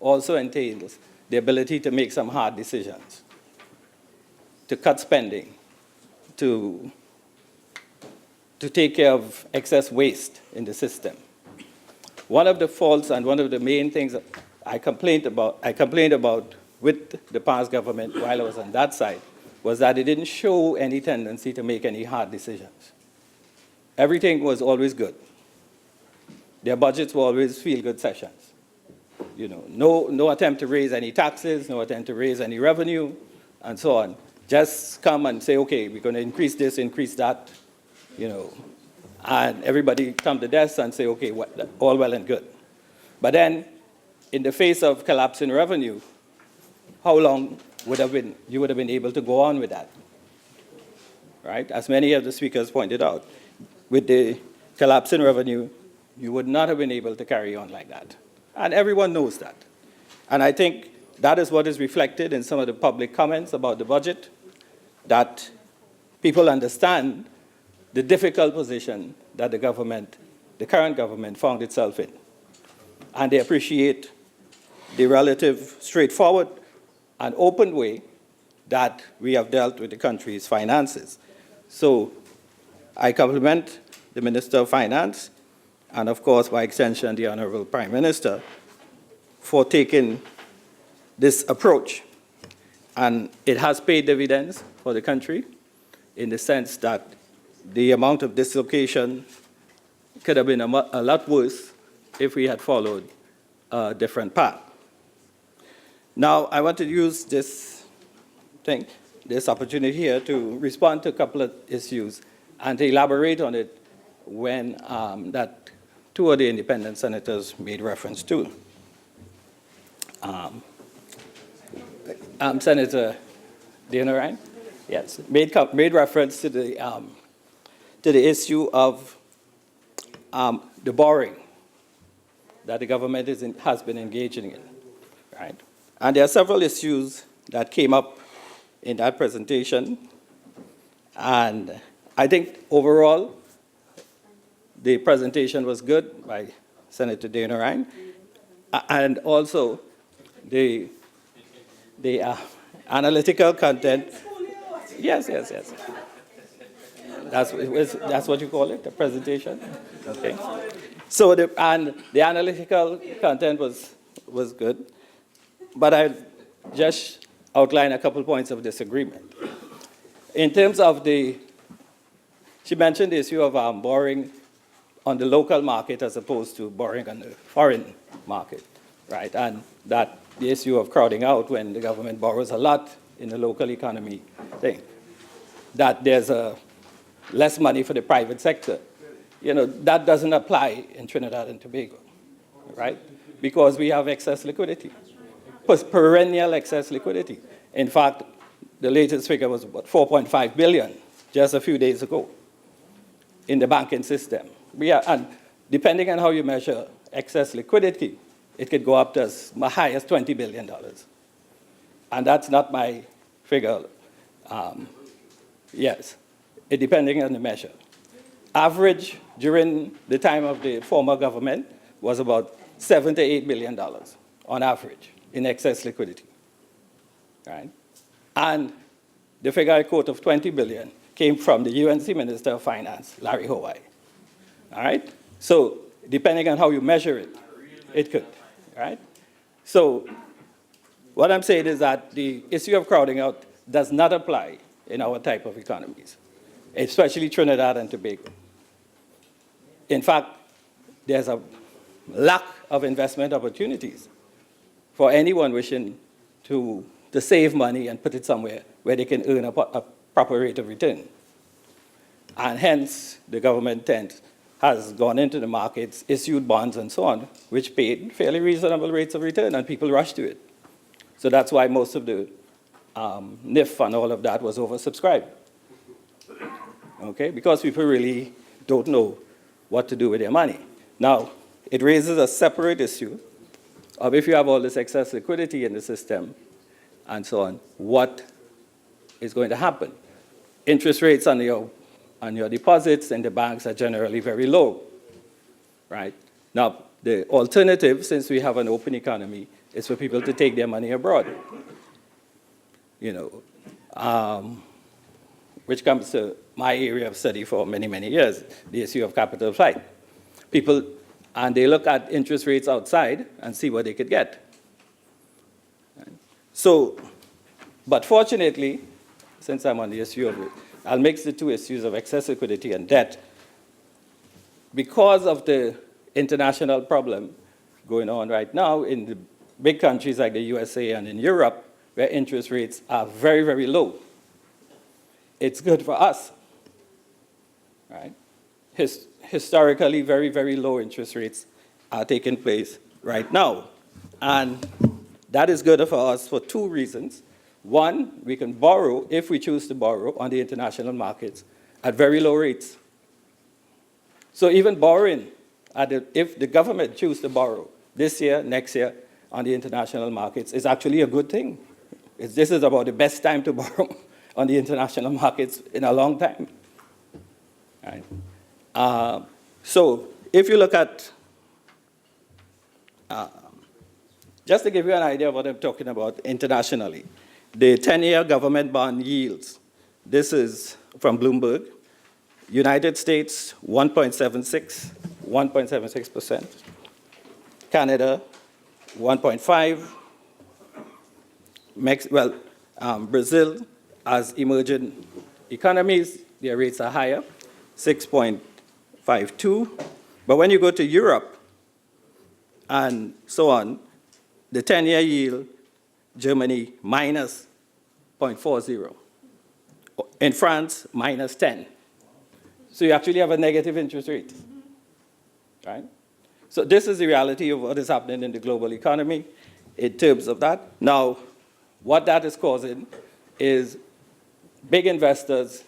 also entails the ability to make some hard decisions, to cut spending, to take care of excess waste in the system. One of the faults and one of the main things I complained about with the past government while I was on that side was that it didn't show any tendency to make any hard decisions. Everything was always good. Their budgets were always feel-good sessions. No attempt to raise any taxes, no attempt to raise any revenue, and so on. Just come and say, okay, we're going to increase this, increase that, and everybody come to the desk and say, okay, all well and good. But then, in the face of collapse in revenue, how long you would have been able to go on with that, right? As many of the speakers pointed out, with the collapse in revenue, you would not have been able to carry on like that. And everyone knows that. And I think that is what is reflected in some of the public comments about the budget, that people understand the difficult position that the current government found itself in. And they appreciate the relative straightforward and open way that we have dealt with the country's finances. So I compliment the Minister of Finance, and of course, by extension, the Honorable Prime Minister, for taking this approach. And it has paid dividends for the country in the sense that the amount of dislocation could have been a lot worse if we had followed a different path. Now, I want to use this opportunity here to respond to a couple of issues and to elaborate on it when that two of the independent senators made reference to. Senator Dinarine, yes, made reference to the issue of the borrowing that the government has been engaging in, right? And there are several issues that came up in that presentation, and I think overall the presentation was good by Senator Dinarine, and also the analytical content. Yes. That's what you call it, the presentation. Okay. So the analytical content was good, but I just outline a couple points of disagreement. In terms of she mentioned the issue of borrowing on the local market as opposed to borrowing on the foreign market, right? And that the issue of crowding out when the government borrows a lot in the local economy thing, that there's less money for the private sector. That doesn't apply in Trinidad and Tobago, right? Because we have excess liquidity, perennial excess liquidity. In fact, the latest figure was about 4.5 billion just a few days ago in the banking system. And depending on how you measure excess liquidity, it could go up to as high as $20 billion. And that's not my figure. Yes, it depending on the measure. Average during the time of the former government was about $7 to $8 billion on average in excess liquidity, right? And the figure I quote of 20 billion came from the UNC Minister of Finance, Larry Hosein, all right? So depending on how you measure it, it could, right? So what I'm saying is that the issue of crowding out does not apply in our type of economies, especially Trinidad and Tobago. In fact, there's a lack of investment opportunities for anyone wishing to save money and put it somewhere where they can earn a proper rate of return. And hence, the government has gone into the markets, issued bonds and so on, which paid fairly reasonable rates of return, and people rushed to it. So that's why most of the NIF and all of that was oversubscribed, okay? Because people really don't know what to do with their money. Now, it raises a separate issue of if you have all this excess liquidity in the system and so on, what is going to happen? Interest rates on your deposits in the banks are generally very low, right? Now, the alternative, since we have an open economy, is for people to take their money abroad, you know, which comes to my area of study for many, many years, the issue of capital flight. People, and they look at interest rates outside and see what they could get. So, but fortunately, since I'm on the issue of it, I'll mix the two issues of excess liquidity and debt. Because of the international problem going on right now in the big countries like the USA and in Europe, where interest rates are very, very low, it's good for us, right? Historically, very, very low interest rates are taking place right now. And that is good for us for two reasons. One, we can borrow, if we choose to borrow, on the international markets at very low rates. So even borrowing, if the government chooses to borrow this year, next year, on the international markets, is actually a good thing. This is about the best time to borrow on the international markets in a long time. Right? So if you look at, just to give you an idea of what I'm talking about internationally, the 10-year government bond yields, this is from Bloomberg, United States 1.76%, Canada 1.5%, Brazil, as emerging economies, their rates are higher, 6.52%. But when you go to Europe and so on, the 10-year yield, Germany minus 0.40%. In France, minus 10%. So you actually have a negative interest rate, right? So this is the reality of what is happening in the global economy in terms of that. Now, what that is causing is big investors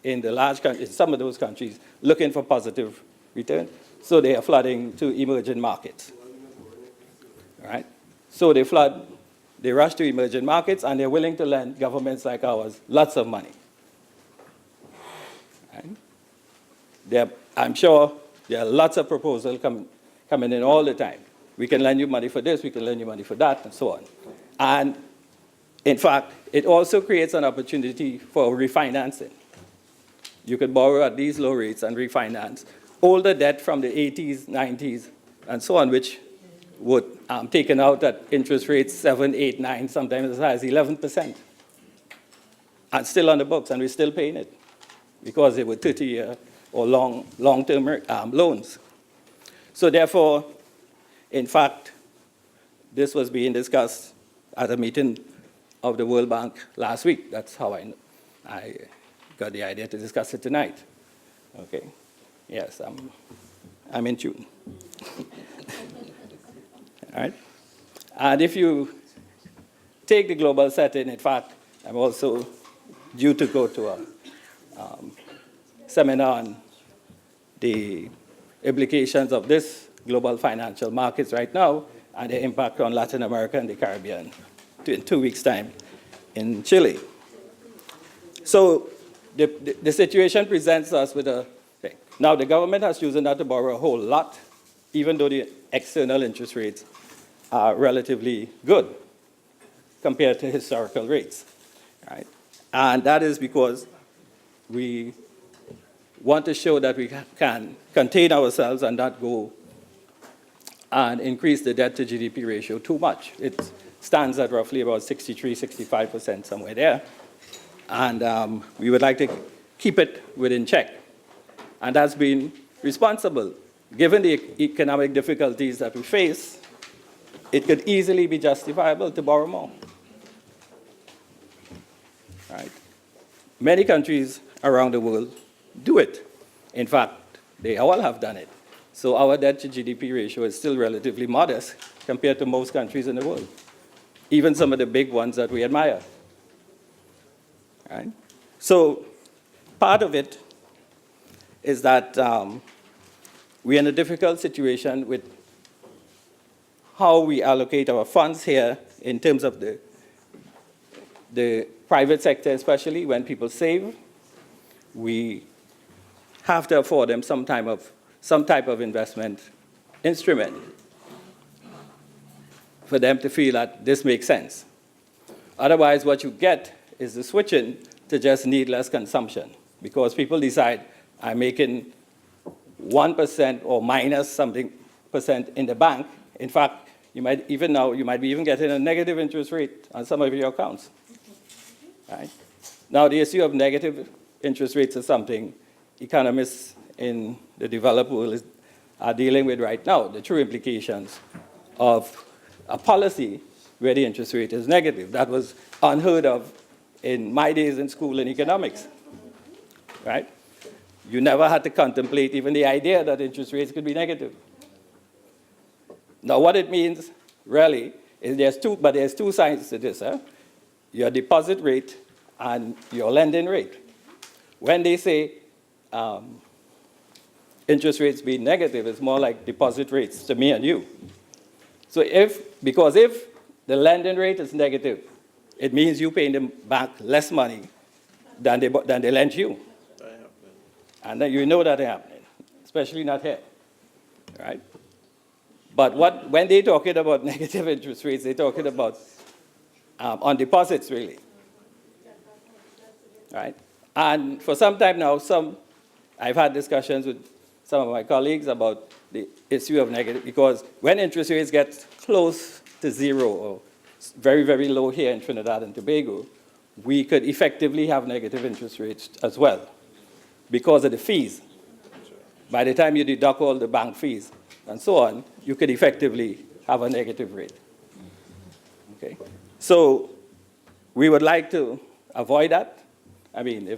in the large countries, some of those countries, looking for positive return. So they are flooding to emerging markets, right? So they rush to emerging markets, and they're willing to lend governments like ours lots of money. Right? I'm sure there are lots of proposals coming in all the time. We can lend you money for this, we can lend you money for that, and so on. And in fact, it also creates an opportunity for refinancing. You could borrow at these low rates and refinance older debt from the 80s, 90s, and so on, which would taken out at interest rates 7, 8, 9, sometimes as high as 11%. And still on the books, and we're still paying it because they were 30-year or long-term loans. So therefore, in fact, this was being discussed at a meeting of the World Bank last week. That's how I got the idea to discuss it tonight. Okay, yes, I'm in tune. All right? And if you take the global setting, in fact, I'm also due to go to a seminar on the implications of this global financial markets right now and their impact on Latin America and the Caribbean in 2 weeks' time in Chile. So the situation presents us with a thing. Now, the government has chosen not to borrow a whole lot, even though the external interest rates are relatively good compared to historical rates, right? And that is because we want to show that we can contain ourselves and not go and increase the debt to GDP ratio too much. It stands at roughly about 63, 65%, somewhere there. And we would like to keep it within check. And that's been responsible. Given the economic difficulties that we face, it could easily be justifiable to borrow more. Right? Many countries around the world do it. In fact, they all have done it. So our debt to GDP ratio is still relatively modest compared to most countries in the world, even some of the big ones that we admire. Right? So part of it is that we're in a difficult situation with how we allocate our funds here in terms of the private sector, especially when people save. We have to afford them some type of investment instrument for them to feel that this makes sense. Otherwise, what you get is the switching to just needless consumption, because people decide, I'm making 1% or minus something percent in the bank. In fact, you might be even getting a negative interest rate on some of your accounts. Right? Now, the issue of negative interest rates is something economists in the developed world are dealing with right now, the true implications of a policy where the interest rate is negative. That was unheard of in my days in school in economics, right? You never had to contemplate even the idea that interest rates could be negative. Now, what it means, really, is there's two sides to this, your deposit rate and your lending rate. When they say interest rates being negative, it's more like deposit rates to me and you. So because if the lending rate is negative, it means you paying them back less money than they lent you. And then you know that happening, especially not here, right? But when they're talking about negative interest rates, they're talking about on deposits, really, right? And for some time now, I've had discussions with some of my colleagues about the issue of negative, because when interest rates get close to zero or very, very low here in Trinidad and Tobago, we could effectively have negative interest rates as well because of the fees. By the time you deduct all the bank fees and so on, you could effectively have a negative rate. Okay? So we would like to avoid that. I mean,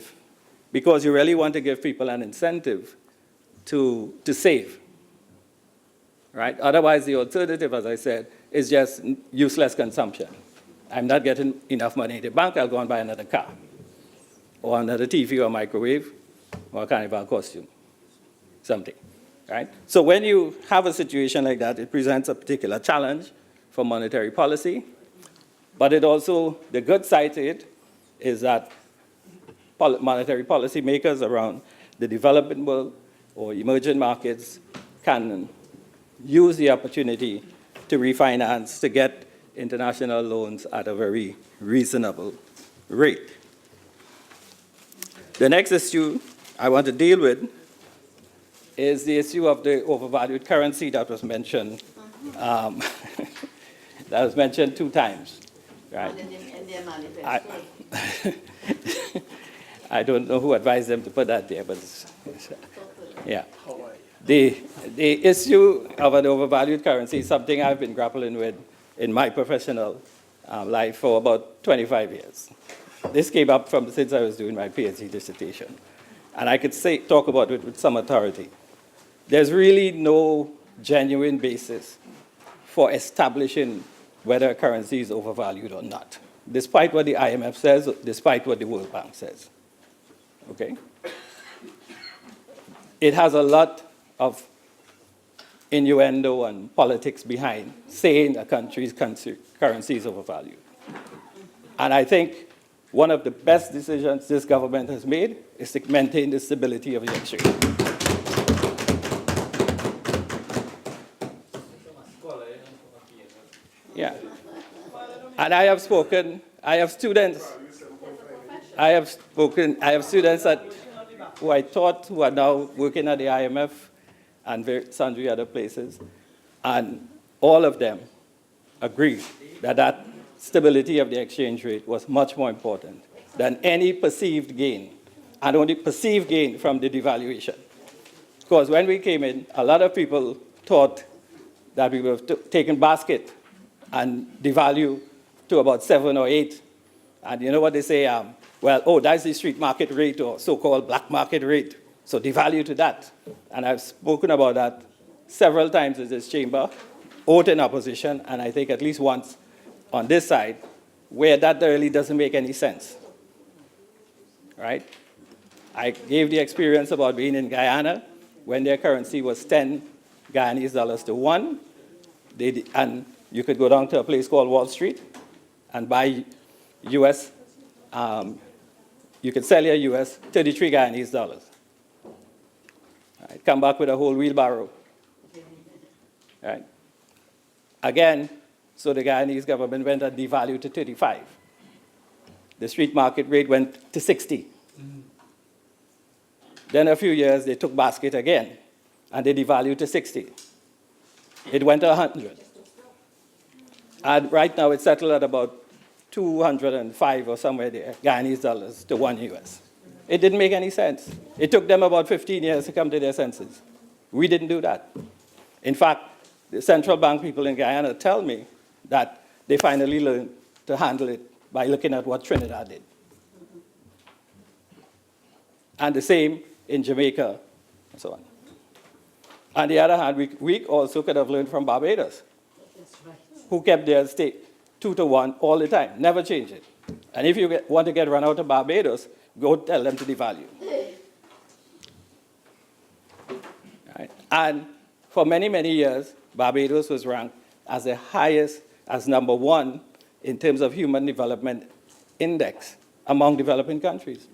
because you really want to give people an incentive to save, right? Otherwise, the alternative, as I said, is just useless consumption. I'm not getting enough money in the bank, I'll go and buy another car, or another TV or microwave, or a carnival costume, something, right? So when you have a situation like that, it presents a particular challenge for monetary policy, but it also, the good side to it is that monetary policy makers around the developing world or emerging markets can use the opportunity to refinance, to get international loans at a very reasonable rate. The next issue I want to deal with is the issue of the overvalued currency that was mentioned. That was mentioned 2 times, right? In their manifesto. I don't know who advised them to put that there, but yeah. The issue of an overvalued currency is something I've been grappling with in my professional life for about 25 years. This came up since I was doing my PhD dissertation. And I could talk about it with some authority. There's really no genuine basis for establishing whether a currency is overvalued or not, despite what the IMF says, despite what the World Bank says. Okay? It has a lot of innuendo and politics behind saying a country's currency is overvalued. And I think one of the best decisions this government has made is to maintain the stability of the exchange. Yeah. And I have students that who I taught who are now working at the IMF and sundry other places, and all of them agree that that stability of the exchange rate was much more important than any perceived gain, and only perceived gain from the devaluation. Because when we came in, a lot of people thought that we were taking basket and devalue to about 7 or 8. And you know what they say? That's the street market rate or so-called black market rate. So devalue to that. And I've spoken about that several times in this chamber, both in opposition, and I think at least once on this side, where that really doesn't make any sense. Right? I gave the experience about being in Guyana when their currency was 10 Guyanese dollars to 1. And you could go down to a place called Wall Street and buy US, you could sell your US 33 Guyanese dollars. Right? Come back with a whole wheelbarrow. Right? Again, so the Guyanese government went and devalued to 35. The street market rate went to 60. Then a few years, they took basket again, and they devalued to 60. It went to 100. And right now, it's settled at about 205 or somewhere there, Guyanese dollars to 1 US. It didn't make any sense. It took them about 15 years to come to their senses. We didn't do that. In fact, the central bank people in Guyana tell me that they finally learned to handle it by looking at what Trinidad did. And the same in Jamaica, and so on. On the other hand, we also could have learned from Barbados, who kept their state 2 to 1 all the time, never change it. And if you want to get run out of Barbados, go tell them to devalue. Right? And for many, many years, Barbados was ranked as the highest, as number 1 in terms of human development index among developing countries,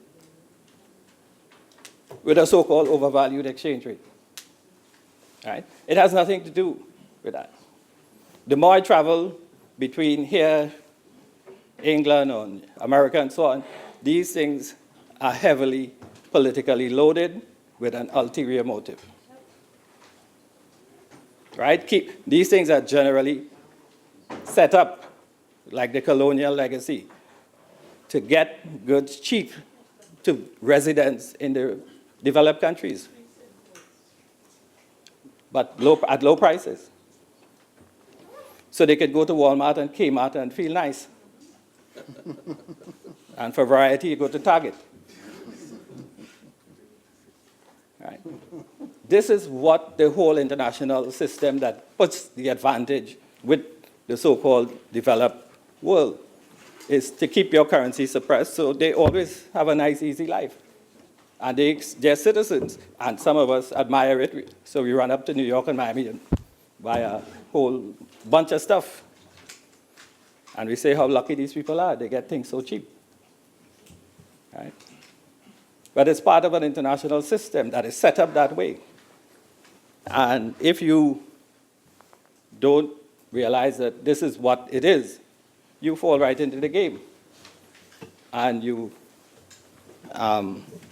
with a so-called overvalued exchange rate. Right? It has nothing to do with that. The more I travel between here, England, or America, and so on, these things are heavily politically loaded with an ulterior motive. Right? These things are generally set up like the colonial legacy to get goods cheap to residents in the developed countries, but at low prices. So they could go to Walmart and Kmart and feel nice. And for variety, you go to Target. Right? This is what the whole international system that puts the advantage with the so-called developed world is to keep your currency suppressed so they always have a nice, easy life. And they're citizens, and some of us admire it. So we run up to New York and Miami and buy a whole bunch of stuff. And we say how lucky these people are. They get things so cheap. Right? But it's part of an international system that is set up that way. And if you don't realize that this is what it is, you fall right into the game. And you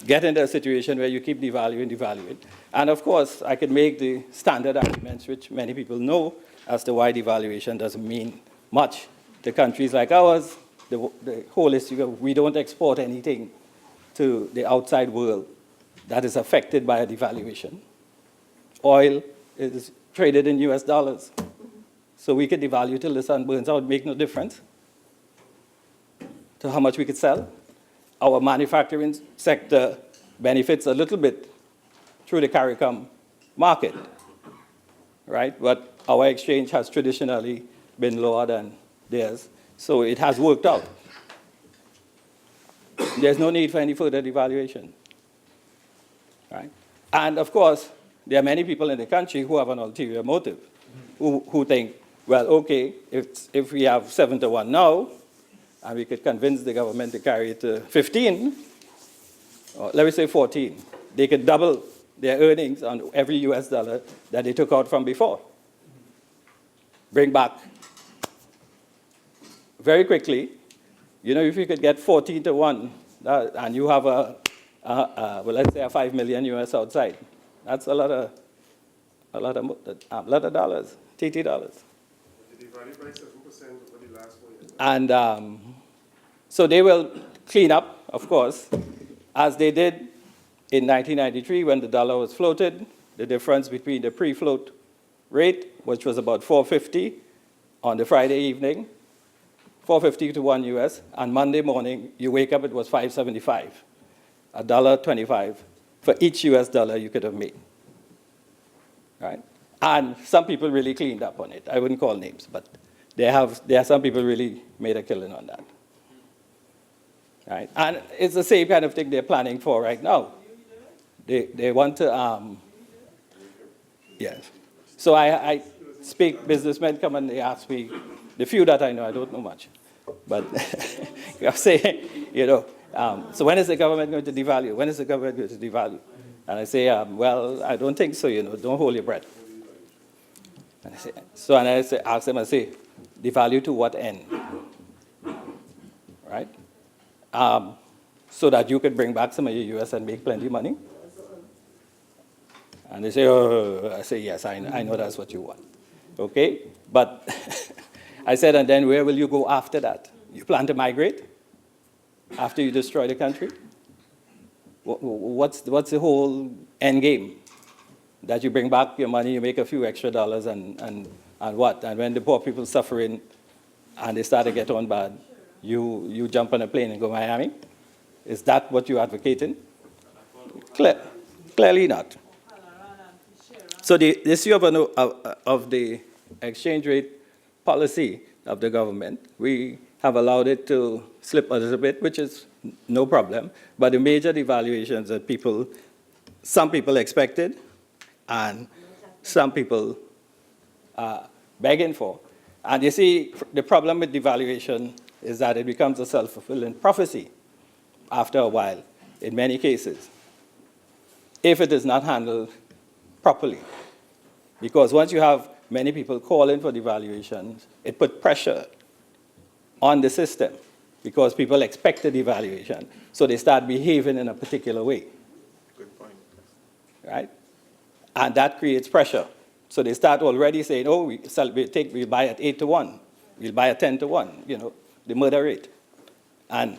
get into a situation where you keep devaluing. And of course, I could make the standard arguments, which many people know, as to why devaluation doesn't mean much to countries like ours. The whole issue of we don't export anything to the outside world that is affected by a devaluation. Oil is traded in US dollars. So we could devalue till the sun burns out, make no difference to how much we could sell. Our manufacturing sector benefits a little bit through the CARICOM market, right? But our exchange has traditionally been lower than theirs, so it has worked out. There's no need for any further devaluation, right? And of course, there are many people in the country who have an ulterior motive, who think, well, okay, if we have 7-1 now, and we could convince the government to carry it to 15, or let me say 14, they could double their earnings on every US dollar that they took out from before. Bring back very quickly, if you could get 14-1, and you have well, let's say a 5 million US outside, that's a lot of dollars, TT dollars. And so they will clean up, of course, as they did in 1993 when the dollar was floated. The difference between the pre-float rate, which was about 450 on the Friday evening, 450 to 1 US, and Monday morning you wake up, it was 575, $1.25 for each US dollar you could have made. Right? And some people really cleaned up on it. I wouldn't call names, but there are some people really made a killing on that. Right? And it's the same kind of thing they're planning for right now. They want to, yes. So I speak, businessmen come and they ask me, the few that I know, I don't know much, but I say, so when is the government going to devalue? When is the government going to devalue? And I say, well, I don't think so, don't hold your breath. And I ask them, I say, devalue to what end? Right? So that you could bring back some of your US and make plenty of money? And they say, oh, I say, yes, I know that's what you want. Okay? But I said, and then where will you go after that? You plan to migrate after you destroy the country? What's the whole end game? That you bring back your money, you make a few extra dollars, and what? And when the poor people suffering and they start to get on bad, you jump on a plane and go to Miami? Is that what you're advocating? Clearly not. So the issue of the exchange rate policy of the government, we have allowed it to slip a little bit, which is no problem. But the major devaluations that some people expected and some people are begging for. And you see, the problem with devaluation is that it becomes a self-fulfilling prophecy after a while, in many cases, if it is not handled properly. Because once you have many people calling for devaluations, it puts pressure on the system because people expect a devaluation, so they start behaving in a particular way. Good point. Right? And that creates pressure. So they start already saying, oh, we buy at 8-1, we'll buy at 10-1, the murder rate. And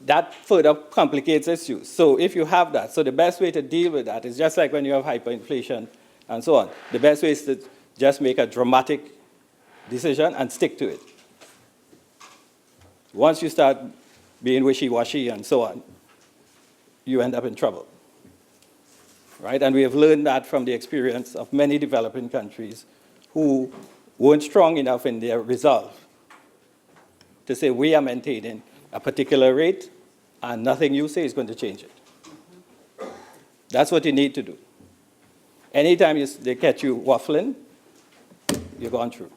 that further complicates issues. So if you have that, so the best way to deal with that is just like when you have hyperinflation and so on. The best way is to just make a dramatic decision and stick to it. Once you start being wishy-washy and so on, you end up in trouble. Right? And we have learned that from the experience of many developing countries who weren't strong enough in their resolve to say, we are maintaining a particular rate, and nothing you say is going to change it. That's what you need to do. Anytime they catch you waffling, you're gone through.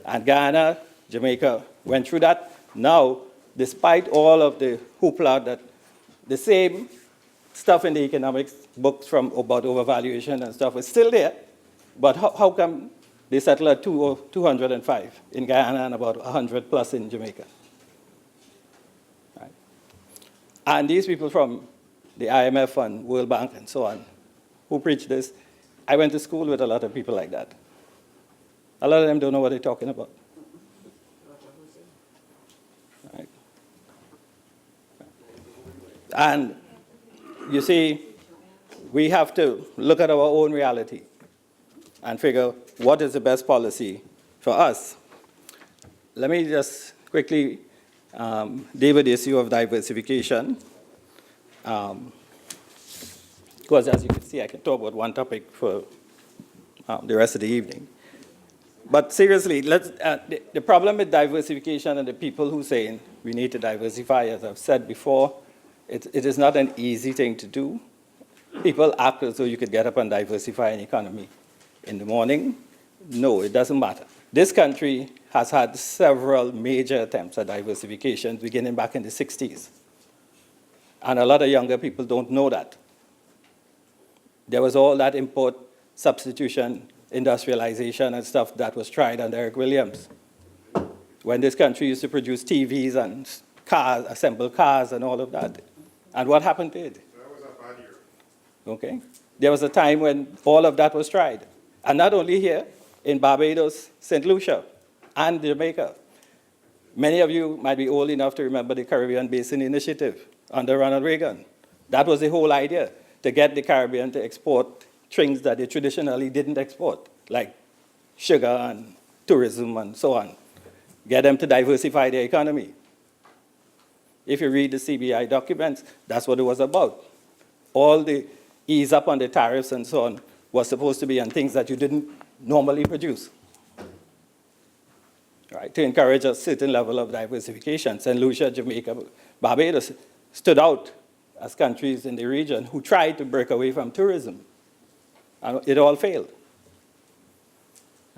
And Guyana, Jamaica went through that. Now, despite all of the hoopla that the same stuff in the economics books about overvaluation and stuff is still there, but how come they settle at 205 in Guyana and about 100 plus in Jamaica? Right? And these people from the IMF and World Bank and so on, who preach this, I went to school with a lot of people like that. A lot of them don't know what they're talking about. Right? And you see, we have to look at our own reality and figure what is the best policy for us. Let me just quickly deal with the issue of diversification. Because as you can see, I can talk about one topic for the rest of the evening. But seriously, the problem with diversification and the people who say we need to diversify, as I've said before, it is not an easy thing to do. people act as though you could get up and diversify an economy in the morning. No, it doesn't matter. This country has had several major attempts at diversification beginning back in the 60s. And a lot of younger people don't know that. There was all that import substitution, industrialization and stuff that was tried under Eric Williams. When this country used to produce TVs and cars, assemble cars and all of that. And what happened to it? That was a bad year. Okay? There was a time when all of that was tried. And not only here, in Barbados, St. Lucia, and Jamaica. Many of you might be old enough to remember the Caribbean Basin Initiative under Ronald Reagan. That was the whole idea, to get the Caribbean to export things that they traditionally didn't export, like sugar and tourism and so on. Get them to diversify their economy. If you read the CBI documents, that's what it was about. All the ease up on the tariffs and so on was supposed to be on things that you didn't normally produce, right? To encourage a certain level of diversification. St. Lucia, Jamaica, Barbados stood out as countries in the region who tried to break away from tourism. And it all failed.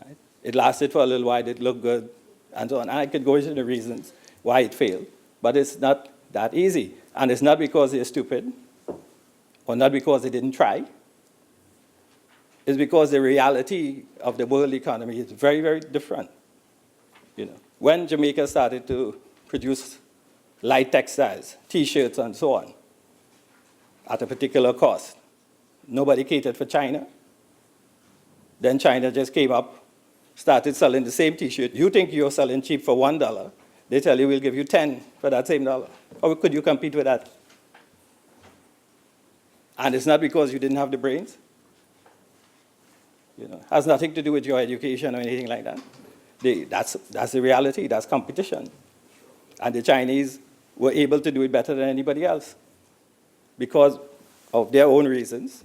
Right? It lasted for a little while, it looked good, and so on. And I could go into the reasons why it failed, but it's not that easy. And it's not because they're stupid, or not because they didn't try. It's because the reality of the world economy is very, very different. You know, when Jamaica started to produce light textiles, T-shirts and so on, at a particular cost, nobody catered for China. Then China just came up, started selling the same T-shirt. You think you're selling cheap for $1, they tell you we'll give you 10 for that same dollar. How could you compete with that? And it's not because you didn't have the brains. You know, has nothing to do with your education or anything like that. That's the reality, that's competition. And the Chinese were able to do it better than anybody else because of their own reasons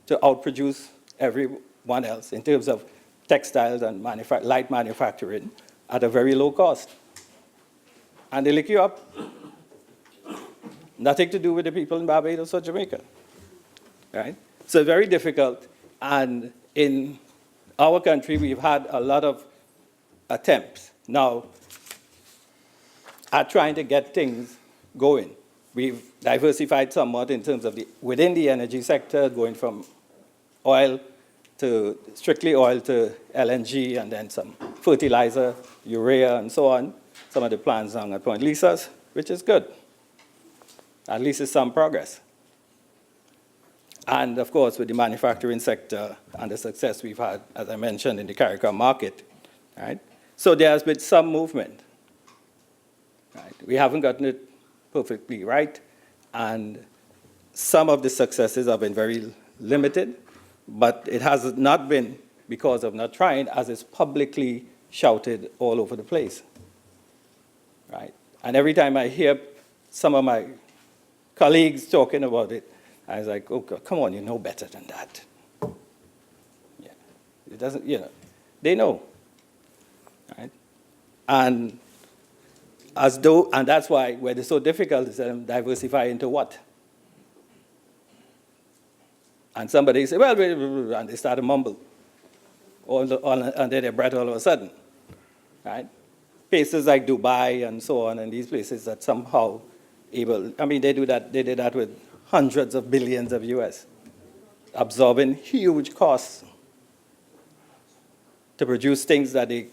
to outproduce everyone else in terms of textiles and light manufacturing at a very low cost. And they lick you up. Nothing to do with the people in Barbados or Jamaica, right? So very difficult. And in our country, we've had a lot of attempts now at trying to get things going. We've diversified somewhat in terms of within the energy sector, going from oil to strictly oil to LNG and then some fertilizer, urea, and so on. Some of the plants down at Point Lisas, which is good. At least it's some progress. And of course, with the manufacturing sector and the success we've had, as I mentioned, in the CARICOM market, right? So there has been some movement, right? We haven't gotten it perfectly right, and some of the successes have been very limited, but it has not been because of not trying, as it's publicly shouted all over the place, right? And every time I hear some of my colleagues talking about it, I was like, oh, God, come on, you know better than that. Yeah. It doesn't, you know, they know, right? And that's why, where it's so difficult is diversify into what? And somebody say, well, and they start to mumble under their breath all of a sudden, right? Places like Dubai and so on, and these places that somehow able, I mean, they did that with hundreds of billions of US, absorbing huge costs to produce things that they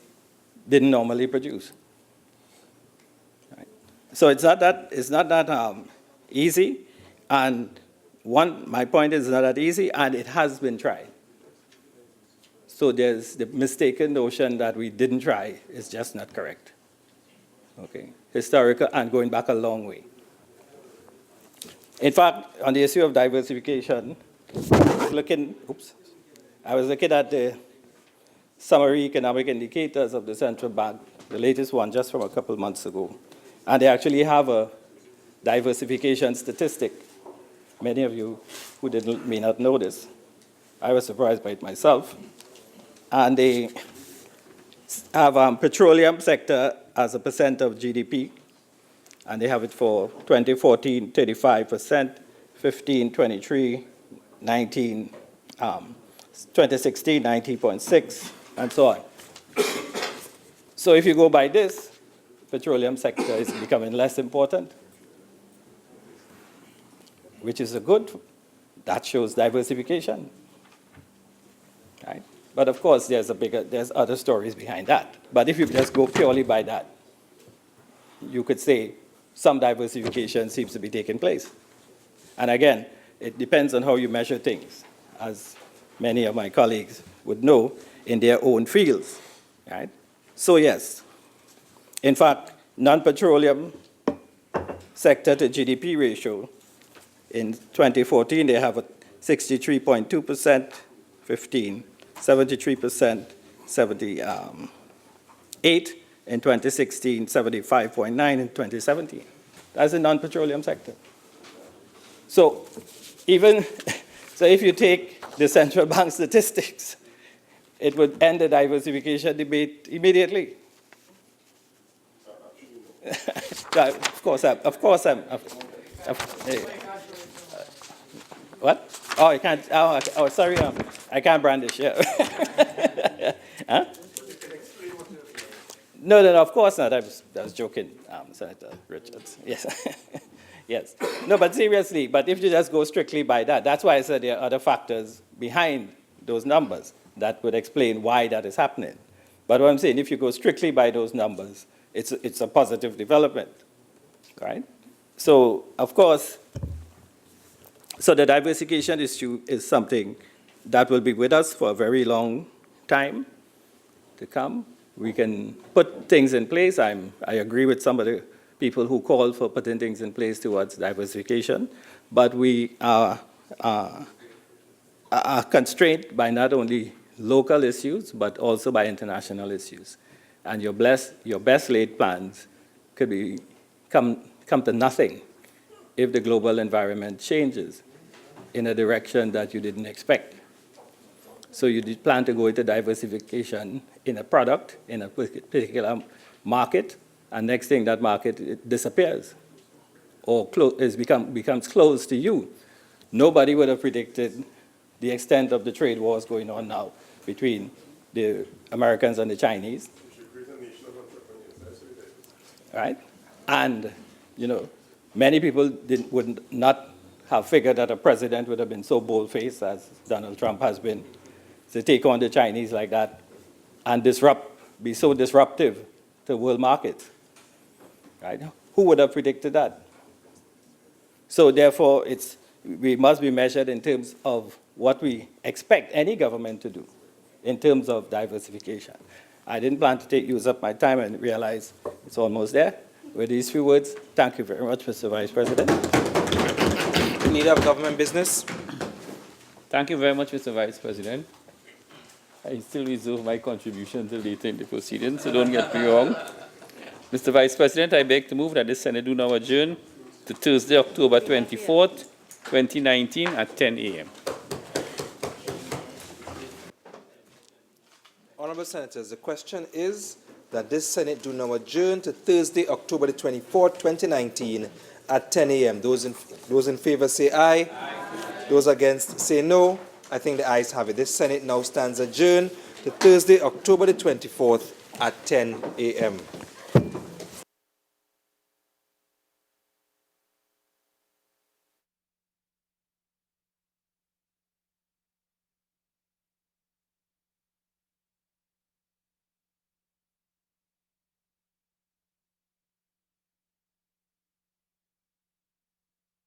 didn't normally produce. Right? So it's not that easy, and my point is it's not that easy, and it has been tried. So there's the mistaken notion that we didn't try is just not correct. Okay, historical and going back a long way. In fact, on the issue of diversification, I was looking at the summary economic indicators of the central bank, the latest one just from a couple months ago. And they actually have a diversification statistic. Many of you who may not know this. I was surprised by it myself. And they have petroleum sector as a percent of GDP. And they have it for 2014, 35%, 15, 23, 2016, 19.6, and so on. So if you go by this, petroleum sector is becoming less important, which is a good. That shows diversification, right? But of course, there's other stories behind that. But if you just go purely by that, you could say some diversification seems to be taking place. And again, it depends on how you measure things, as many of my colleagues would know in their own fields, right? So yes, in fact, non-petroleum sector to GDP ratio, in 2014, they have a 63.2%, 15, 73%, 78, in 2016, 75.9 in 2017. That's the non-petroleum sector. So so if you take the central bank statistics, it would end the diversification debate immediately. Of course, what? Oh, I can't. Oh, sorry. I can't brandish. Yeah. Huh? No. Of course not. I was joking, Senator Richards. Yes. Yes. No, but seriously. But if you just go strictly by that, that's why I said there are other factors behind those numbers that would explain why that is happening. But what I'm saying, if you go strictly by those numbers, it's a positive development, right? So, of course, so the diversification issue is something that will be with us for a very long time to come. We can put things in place. I agree with some of the people who call for putting things in place towards diversification, but we are constrained by not only local issues, but also by international issues. And your best laid plans could come to nothing if the global environment changes in a direction that you didn't expect. So you did plan to go into diversification in a product, in a particular market, and next thing that market disappears or becomes closed to you. Nobody would have predicted the extent of the trade wars going on now between the Americans and the Chinese. Right? And, many people would not have figured that a president would have been so bold-faced as Donald Trump has been to take on the Chinese like that and be so disruptive to world markets. Right? Who would have predicted that? So therefore, we must be measured in terms of what we expect any government to do in terms of diversification. I didn't plan to use up my time and realize it's almost there. With these few words, thank you very much, Mr. Vice President. Leader of Government Business. Thank you very much, Mr. Vice President. I still reserve my contribution till later in the proceedings, so don't get me wrong. Mr. Vice President, I beg to move that the Senate do now adjourn to Thursday, October 24th, 2019 at 10 a.m. Honourable Senators, the question is that this Senate do now adjourn to Thursday, October the 24th, 2019 at 10 a.m. Those in favor say aye. Aye. Those against say no. I think the ayes have it. This Senate now stands adjourned to Thursday, October the 24th at 10 a.m.